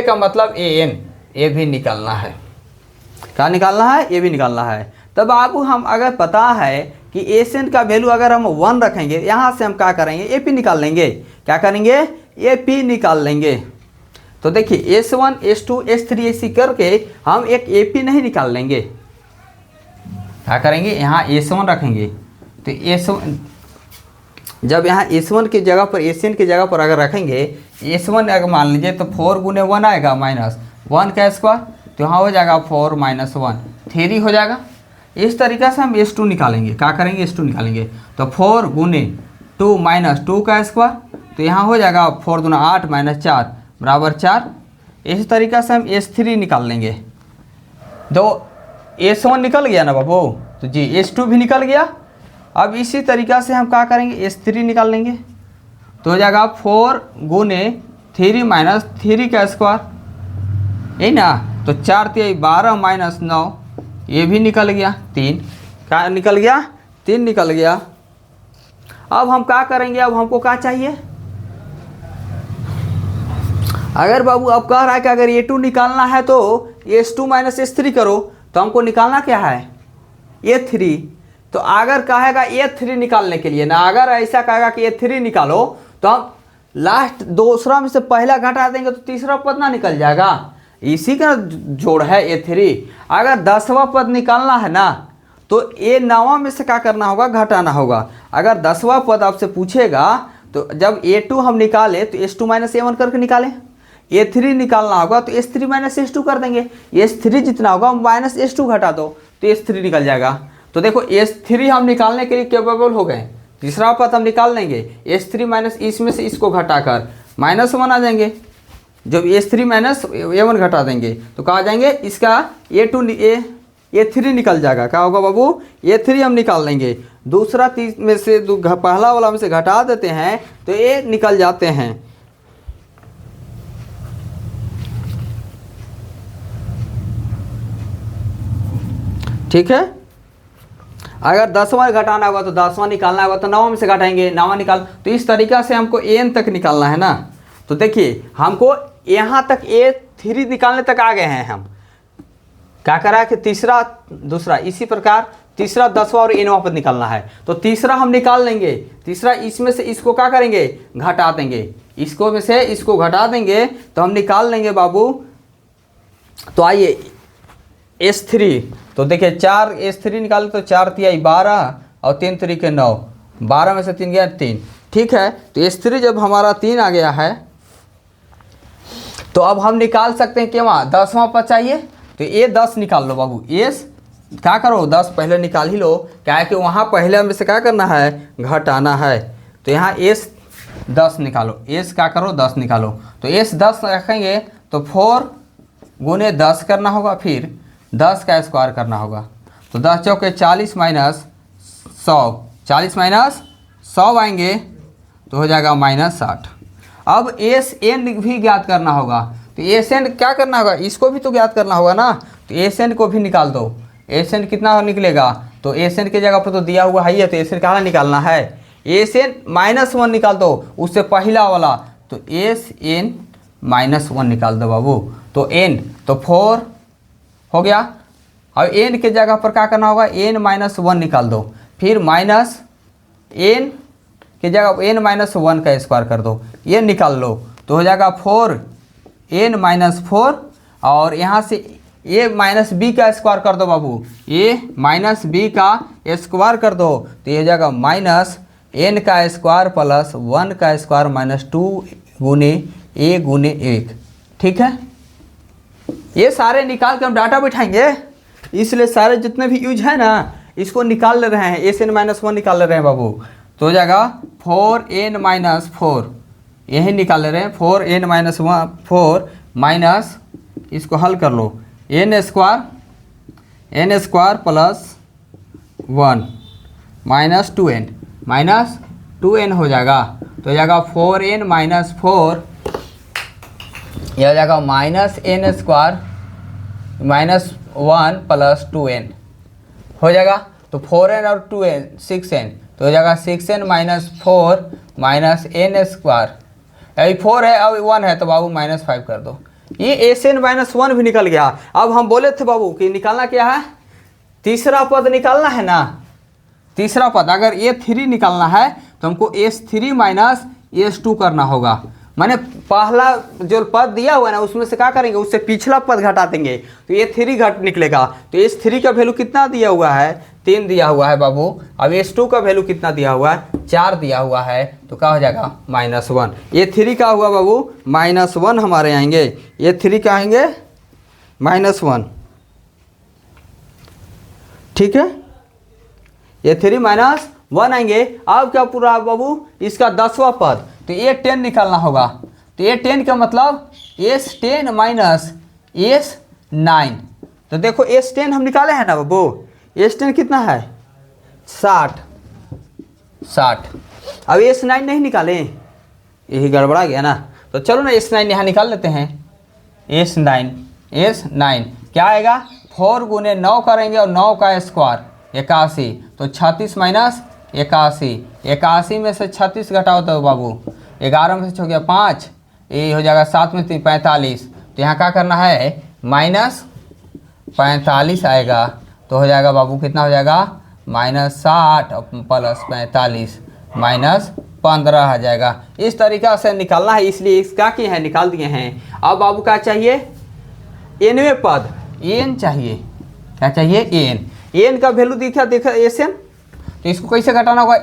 का मतलब ये भी निकालना है। क्या निकालना है, ये भी निकालना है। तब आपको हम अगर पता है कि एन का वैल्यू अगर हम 1 रखेंगे, यहाँ से हम क्या करेंगे, AP निकाल लेंगे। क्या करेंगे, AP निकाल लेंगे। तो देखिए S1 S2 S3 ऐसी करके हम एक AP नहीं निकाल लेंगे। क्या करेंगे, यहाँ S1 रखेंगे तो S1, जब यहाँ S1 की जगह पर SN की जगह पर अगर रखेंगे, S1 अगर मान लीजिए तो 4 गुने 1 आएगा माइनस 1 का स्क्वायर, तो यहाँ हो जाएगा 4 माइनस 1 3 हो जाएगा। इस तरीक़े से हम S2 निकालेंगे। क्या करेंगे, S2 निकालेंगे तो 4 गुने 2 माइनस 2 का स्क्वायर, तो यहाँ हो जाएगा 4 दूना 8 माइनस 4 बराबर 4। इसी तरीक़े से हम S3 निकाल लेंगे। तो S1 निकल गया ना बाबू, तो जी S2 भी निकल गया। अब इसी तरीक़ा से हम क्या करेंगे, S3 निकाल लेंगे, तो हो जाएगा 4 गुने 3 माइनस 3 का स्क्वायर, यही ना। तो 4 3 12 माइनस 9, ये भी निकल गया 3। क्या निकल गया, 3 निकल गया। अब हम क्या करेंगे, अब हमको क्या चाहिए, अगर बाबू अब कह रहा है कि अगर A2 निकालना है तो S2 माइनस S3 करो, तो हमको निकालना क्या है, A3। तो अगर कहेगा A3 निकालने के लिए ना, अगर ऐसा कहेगा कि A3 निकालो, तो हम लास्ट दूसरा में से पहला घटा देंगे तो तीसरा पद ना निकल जाएगा। इसी का जोड़ है A3। अगर 10वां पद निकालना है ना, तो A9 में से क्या करना होगा, घटाना होगा। अगर 10वां पद आपसे पूछेगा तो जब A2 हम निकाले तो S2 माइनस A1 करके निकालें। A3 निकालना होगा तो S3 माइनस S2 कर देंगे। S3 जितना होगा माइनस S2 घटा दो तो S3 निकल जाएगा। तो देखो S3 हम निकालने के लिए कैपेबल हो गए। तीसरा पद हम निकाल लेंगे, S3 माइनस इसमें से इसको घटाकर -1 आ जाएंगे। जब S3 माइनस A1 घटा देंगे तो कहा जाएंगे इसका A3 निकल जाएगा। क्या होगा बाबू, A3 हम निकाल लेंगे। दूसरा तीस में से पहला वाला में से घटा देते हैं तो ये निकल जाते हैं। ठीक है, अगर 10वां घटाना होगा तो 10वां निकालना होगा तो 9वां में से घटाएंगे, 9वां निकाल। तो इस तरीक़ा से हमको n तक निकालना है ना। तो देखिए हमको यहाँ तक A3 निकालने तक आ गए हैं। हम क्या करा कि तीसरा दूसरा, इसी प्रकार तीसरा 10वां और nवां पद निकालना है। तो तीसरा हम निकाल लेंगे। तीसरा इसमें से इसको क्या करेंगे, घटा देंगे। इसको में से इसको घटा देंगे तो हम निकाल लेंगे बाबू। तो आइए S3, तो देखिए 4 S3 निकाले तो 4 3 12 और 3 3 के 9, 12 में से 3 गया 3। ठीक है, तो S3 जब हमारा 3 आ गया है तो अब हम निकाल सकते हैं कि वहाँ 10वां पद चाहिए। तो ये 10 निकाल लो बाबू। क्या करो, 10 पहले निकाल ही लो। क्या है कि वहाँ पहले में से क्या करना है, घटाना है। तो यहाँ S10 निकालो। क्या करो, 10 निकालो। तो S10 रखेंगे तो 4 गुने 10 करना होगा, फिर 10 का स्क्वायर करना होगा। तो 10 चौके 40 माइनस 100, 40 माइनस 100 आएंगे तो हो जाएगा -60। अब SN भी ज्ञात करना होगा। तो SN क्या करना होगा, इसको भी तो ज्ञात करना होगा ना। तो SN को भी निकाल दो। SN कितना निकलेगा, तो SN की जगह पर तो दिया हुआ है, तो SN कहाँ निकालना है, SN -1 निकाल दो, उससे पहला वाला। तो SN -1 निकाल दो बाबू। तो N तो 4 हो गया। अब n के जगह पर क्या करना होगा, n-1 निकाल दो, फिर माइनस n की जगह n-1 का स्क्वायर कर दो, ये निकाल लो। तो हो जाएगा 4n-4 और यहाँ से a-b का स्क्वायर कर दो बाबू, a-b का स्क्वायर कर दो। तो ये हो जाएगा -n का स्क्वायर प्लस 1 का स्क्वायर -2 गुने a गुने 1। ठीक है, ये सारे निकाल के हम डाटा बिठाएंगे। इसलिए सारे जितने भी यूज है ना इसको निकाल ले रहे हैं, Sn-1 निकाल ले रहे हैं बाबू। तो हो जाएगा 4n-4, यही निकाल ले रहे हैं 4n-4 माइनस, इसको हल कर लो, n square plus 1 minus 2n हो जाएगा। तो हो जाएगा 4n-4, यह हो जाएगा -n स्क्वायर -1 प्लस 2n हो जाएगा। तो 4n और 2n 6n, तो हो जाएगा 6n-4 माइनस n स्क्वायर, अभी 4 है अब 1 है तो बाबू -5 कर दो। ये Sn-1 भी निकल गया। अब हम बोले थे बाबू कि निकालना क्या है, तीसरा पद निकालना है ना, तीसरा पद अगर A3 निकालना है तो हमको S3 माइनस S2 करना होगा। माने पहला जो पद दिया हुआ है ना उसमें से क्या करेंगे, उससे पिछला पद घटा देंगे तो A3 घट निकलेगा। तो S3 का वैल्यू कितना दिया हुआ है, 3 दिया हुआ है बाबू। अब S2 का वैल्यू कितना दिया हुआ है, 4 दिया हुआ है। तो क्या हो जाएगा -1। A3 का हुआ बाबू -1 हमारे आएंगे, A3 का आएंगे -1, ठीक है, A3 -1 आएंगे। अब क्या पूरा बाबू इसका 10वां पद, तो A10 निकालना होगा। तो A10 का मतलब S10 माइनस S9। तो देखो S10 हम निकाले हैं ना बाबू, S10 कितना है 60। अब S9 नहीं निकाले, यही गड़बड़ा गया ना। तो चलो ना S9 यहाँ निकाल लेते हैं। S9 क्या आएगा, 4 गुने 9 करेंगे और 9 का स्क्वायर 81, तो 36 माइनस 81 में से 36 घटाओ तो बाबू 11 में से हो गया 5, ये हो जाएगा 7 में 3 45। तो यहाँ क्या करना है -45 आएगा। तो हो जाएगा बाबू कितना हो जाएगा -60 प्लस 45 -15 आ जाएगा। इस तरीक़ा से निकालना है, इसलिए इसका क्या है निकाल दिए हैं। अब बाबू क्या चाहिए, nवें पद n चाहिए, क्या चाहिए n का वैल्यू देखा Sn। तो इसको कैसे घटाना होगा,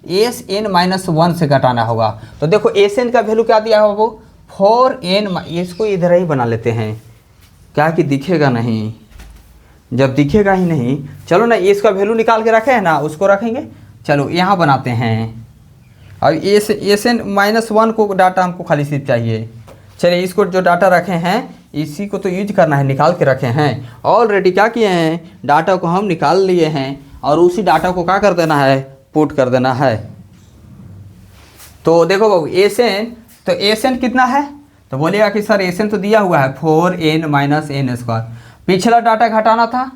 Sn-1 से घटाना होगा। तो देखो Sn का वैल्यू क्या दिया है बाबू 4n, इसको इधर ही बना लेते हैं, क्या कि दिखेगा नहीं, जब दिखेगा ही नहीं। चलो ना इसका वैल्यू निकाल के रखे हैं ना, उसको रखेंगे, चलो यहाँ बनाते हैं। अब Sn-1 को डाटा हमको खाली सिर्फ चाहिए। चलिए इसको जो डाटा रखे हैं इसी को तो यूज करना है, निकाल के रखे हैं ऑलरेडी। क्या किए हैं, डाटा को हम निकाल लिए हैं और उसी डाटा को क्या कर देना है, पुट कर देना है। तो देखो बाबू Sn, तो Sn कितना है, तो बोलिएगा कि सर Sn तो दिया हुआ है 4n-n स्क्वायर। पिछला डाटा घटाना था,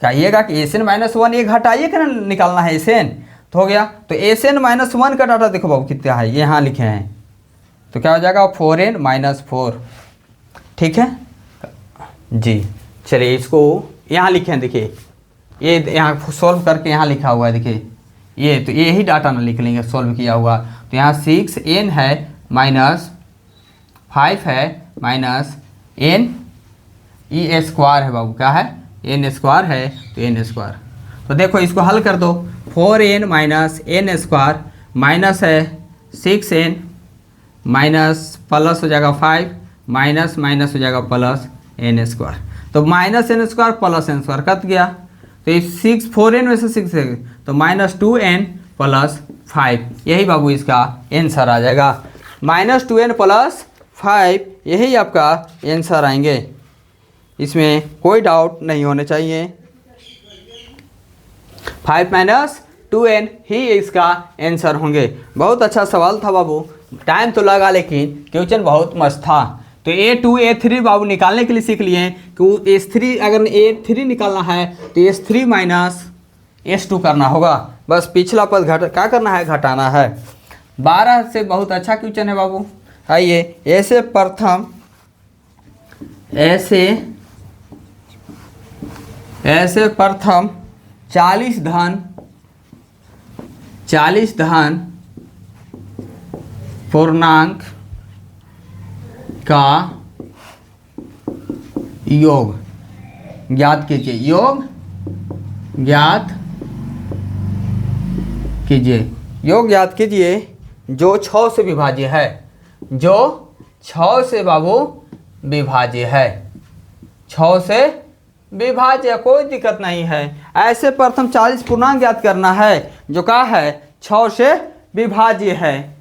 कहिएगा कि Sn-1 ये घटाइए कि निकालना है Sn, तो हो गया। तो Sn-1 का डाटा देखो बाबू कितना है, ये यहाँ लिखे हैं, तो क्या हो जाएगा 4n-4, ठीक है जी। चलिए इसको यहाँ लिखे हैं, देखिए ये यहाँ सॉल्व करके यहाँ लिखा हुआ है, देखिए ये तो यही डाटा ना लिख लेंगे सॉल्व किया हुआ। तो यहाँ 6n है -5 है n e स्क्वायर है बाबू, क्या है n स्क्वायर है, तो n स्क्वायर। तो देखो इसको हल कर दो, 4n -n स्क्वायर माइनस है 6n माइनस प्लस हो जाएगा 5 माइनस हो जाएगा प्लस n स्क्वायर। तो -n square plus n square cut गया। तो ये 4n में से 6 है तो -2n प्लस 5, यही बाबू इसका आंसर आ जाएगा। -2n प्लस 5 यही आपका आंसर आएंगे, इसमें कोई डाउट नहीं होने चाहिए। 5 - 2n ही इसका आंसर होंगे। बहुत अच्छा सवाल था बाबू, टाइम तो लगा लेकिन क्वेश्चन बहुत मस्त था। तो A2 A3 बाबू निकालने के लिए सीख लिए कि S3 अगर A3 निकालना है तो S3 माइनस S2 करना होगा। बस पिछला पद क्या करना है, घटाना है। 12 से बहुत अच्छा क्वेश्चन है बाबू। आइए ऐसे प्रथम 40 धन पूर्णांक का योग ज्ञात कीजिए। योग ज्ञात कीजिए जो 6 से विभाज्य है, जो 6 से बाबू विभाज्य है, 6 से विभाज्य, कोई दिक्कत नहीं है। ऐसे प्रथम 40 पूर्णांक ज्ञात करना है जो क्या है 6 से विभाज्य है,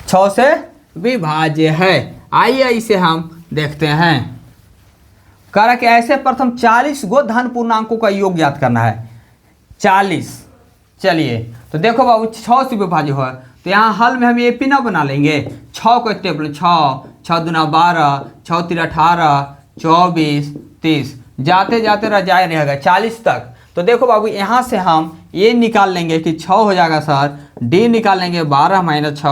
6 से विभाज्य है। आइए इसे हम देखते हैं। कह रहा कि ऐसे प्रथम 40 गो धन पूर्णांकों का योग ज्ञात करना है। 40, चलिए तो देखो बाबू 6 से विभाज्य हो, तो यहाँ हल में हम ये पी ना बना लेंगे। 6 को एक टेबल 6 दूना 12, 6 तीन 18, 24, 30, जाते जाते रह जाए रहेगा 40 तक। तो देखो बाबू यहाँ से हम ये निकाल लेंगे कि 6 हो जाएगा सर, डी निकाल लेंगे 12 माइनस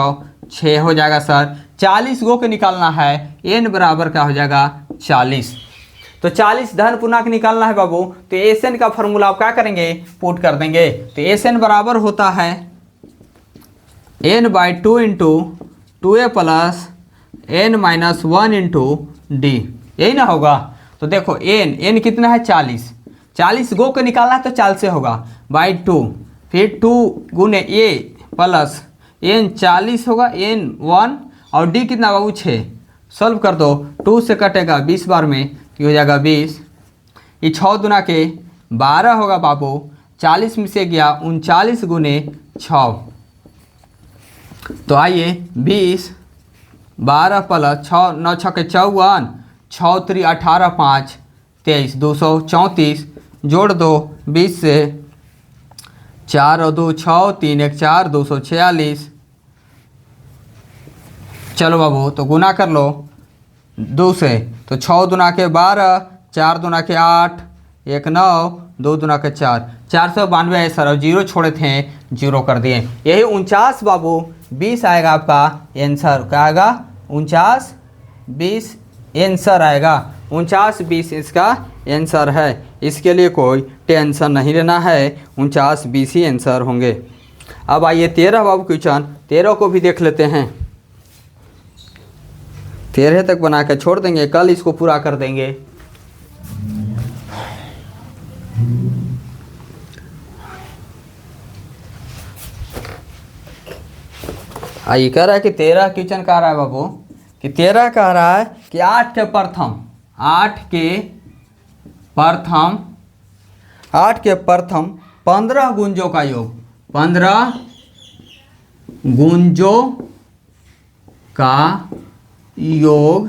6 हो जाएगा सर। 40 गो के निकालना है, एन बराबर क्या हो जाएगा 40। तो 40 धन पूर्णांक निकालना है बाबू, तो एस एन का फॉर्मूला आप क्या करेंगे पुट कर देंगे। तो एस एन बराबर होता है n/2 into 2a plus n minus 1 into D, यही ना होगा। तो देखो n कितना है 40 गो के निकालना है तो 40 से होगा बाई 2, फिर 2 गुने a प्लस n 40 होगा n 1 और d कितना बाबू 6। सॉल्व कर दो, 2 से कटेगा 20 बार में तो हो जाएगा 20। ये 6 दुना के 12 होगा बाबू, 40 में से गया 39 गुने 6। तो आइए 20, 12 प्लस 6 9 6 के 54, 6 3 18 5 23 234, जोड़ दो 20 से, 4 और 2 6 3 1 4 246। चलो बाबू तो गुना कर लो 2 से, तो 6 दुना के 12, 4 दुना के 8, 1 9, 2 दुना के 4, 492 है सर। और जीरो छोड़े थे, जीरो कर दिए, यही 49 बाबू 20 आएगा आपका आंसर। क्या आएगा 49 20 आंसर आएगा, 49 20 इसका आंसर है। इसके लिए कोई टेंशन नहीं लेना है, 49 20 ही आंसर होंगे। अब आइए 13 बाबू क्वेश्चन, 13 को भी देख लेते हैं। 13 तक बना के छोड़ देंगे, कल इसको पूरा कर देंगे। आइए कह रहा है कि 13 क्वेश्चन कह रहा है बाबू कि 13 कह रहा है कि 8 के प्रथम 15 गुंजों का योग, 15 गुंजों का योग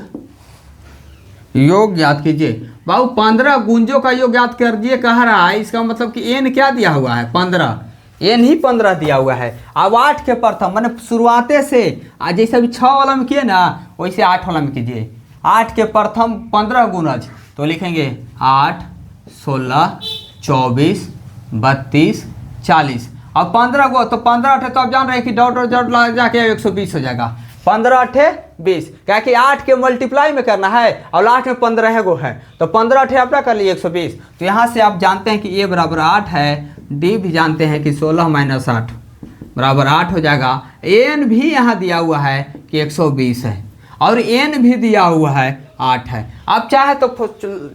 ज्ञात कीजिए। बाबू 15 गुंजों का योग ज्ञात कर दिए कह रहा है, इसका मतलब कि एन क्या दिया हुआ है 15, एन ही 15 दिया हुआ है। अब 8 के प्रथम मैंने शुरुआते से आज जैसे अभी 6 वाला में किए ना वैसे 8 वाला में कीजिए। 8 के प्रथम 15 गुणज, तो लिखेंगे 8 16 24 32 40। अब 15 को तो 15 8 तो आप जान रहे हैं कि डॉट और डॉट लग जाके 120 हो जाएगा। 15 8 20, क्या कि 8 के मल्टीप्लाई में करना है और 8 में 15 गो है, तो 15 8 आपका कर लिए 120। तो यहाँ से आप जानते हैं कि a बराबर 8 है, d भी जानते हैं कि 16 माइनस 8 बराबर 8 हो जाएगा। n भी यहाँ दिया हुआ है कि 120 है और n भी दिया हुआ है 8 है। आप चाहे तो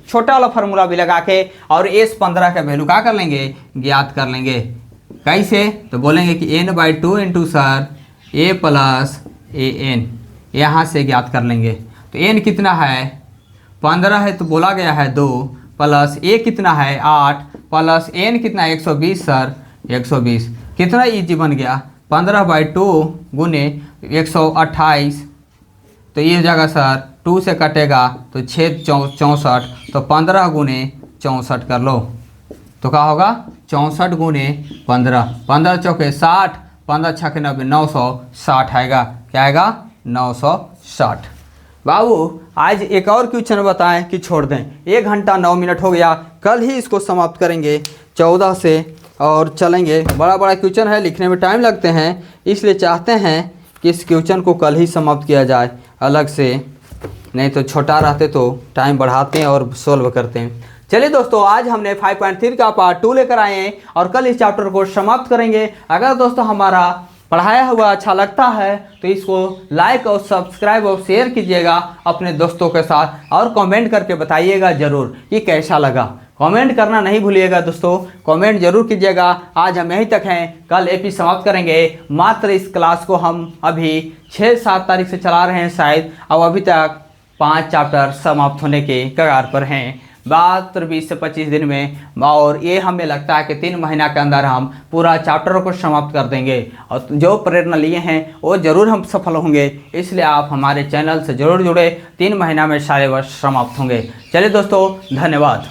छोटा वाला फार्मूला भी लगा के और s 15 का वैल्यू क्या कर लेंगे ज्ञात कर लेंगे। कैसे, तो बोलेंगे कि n/2 into sir a plus an, यहाँ से ज्ञात कर लेंगे। तो n कितना है 15 है तो बोला गया है 2, प्लस a कितना है 8, प्लस n कितना है 120 सर 120। कितना ईजी बन गया 15/2 गुने 128, तो ये हो जाएगा सर 2 से कटेगा तो 6 64, तो 15 गुने 64 कर लो, तो क्या होगा 64 गुने 15, 15 चौके 60, 15 छक्के 90, 960 आएगा। क्या आएगा 960। बाबू आज एक और क्वेश्चन बताएं कि छोड़ दें, 1 घंटा 9 मिनट हो गया, कल ही इसको समाप्त करेंगे 14 से और चलेंगे। बड़ा बड़ा क्वेश्चन है, लिखने में टाइम लगते हैं, इसलिए चाहते हैं कि इस क्वेश्चन को कल ही समाप्त किया जाए अलग से, नहीं तो छोटा रहते तो टाइम बढ़ाते हैं और सोल्व करते हैं। चलिए दोस्तों आज हमने 5.3 का पार्ट 2 लेकर आए हैं और कल इस चैप्टर को समाप्त करेंगे। अगर दोस्तों हमारा पढ़ाया हुआ अच्छा लगता है तो इसको लाइक और सब्सक्राइब और शेयर कीजिएगा अपने दोस्तों के साथ और कमेंट करके बताइएगा ज़रूर कि कैसा लगा। कमेंट करना नहीं भूलिएगा दोस्तों, कमेंट जरूर कीजिएगा। आज हम यहीं तक हैं, कल एपी समाप्त करेंगे। मात्र इस क्लास को हम अभी 6-7 तारीख से चला रहे हैं शायद, और अभी तक 5 चैप्टर समाप्त होने के कगार पर हैं। मात्र 20 से 25 दिन में, और ये हमें लगता है कि 3 महीना के अंदर हम पूरा चैप्टर को समाप्त कर देंगे और जो प्रेरणा लिए हैं वो ज़रूर हम सफल होंगे। इसलिए आप हमारे चैनल से ज़रूर जुड़े, 3 महीना में सारे वर्ष समाप्त होंगे। चलिए दोस्तों, धन्यवाद।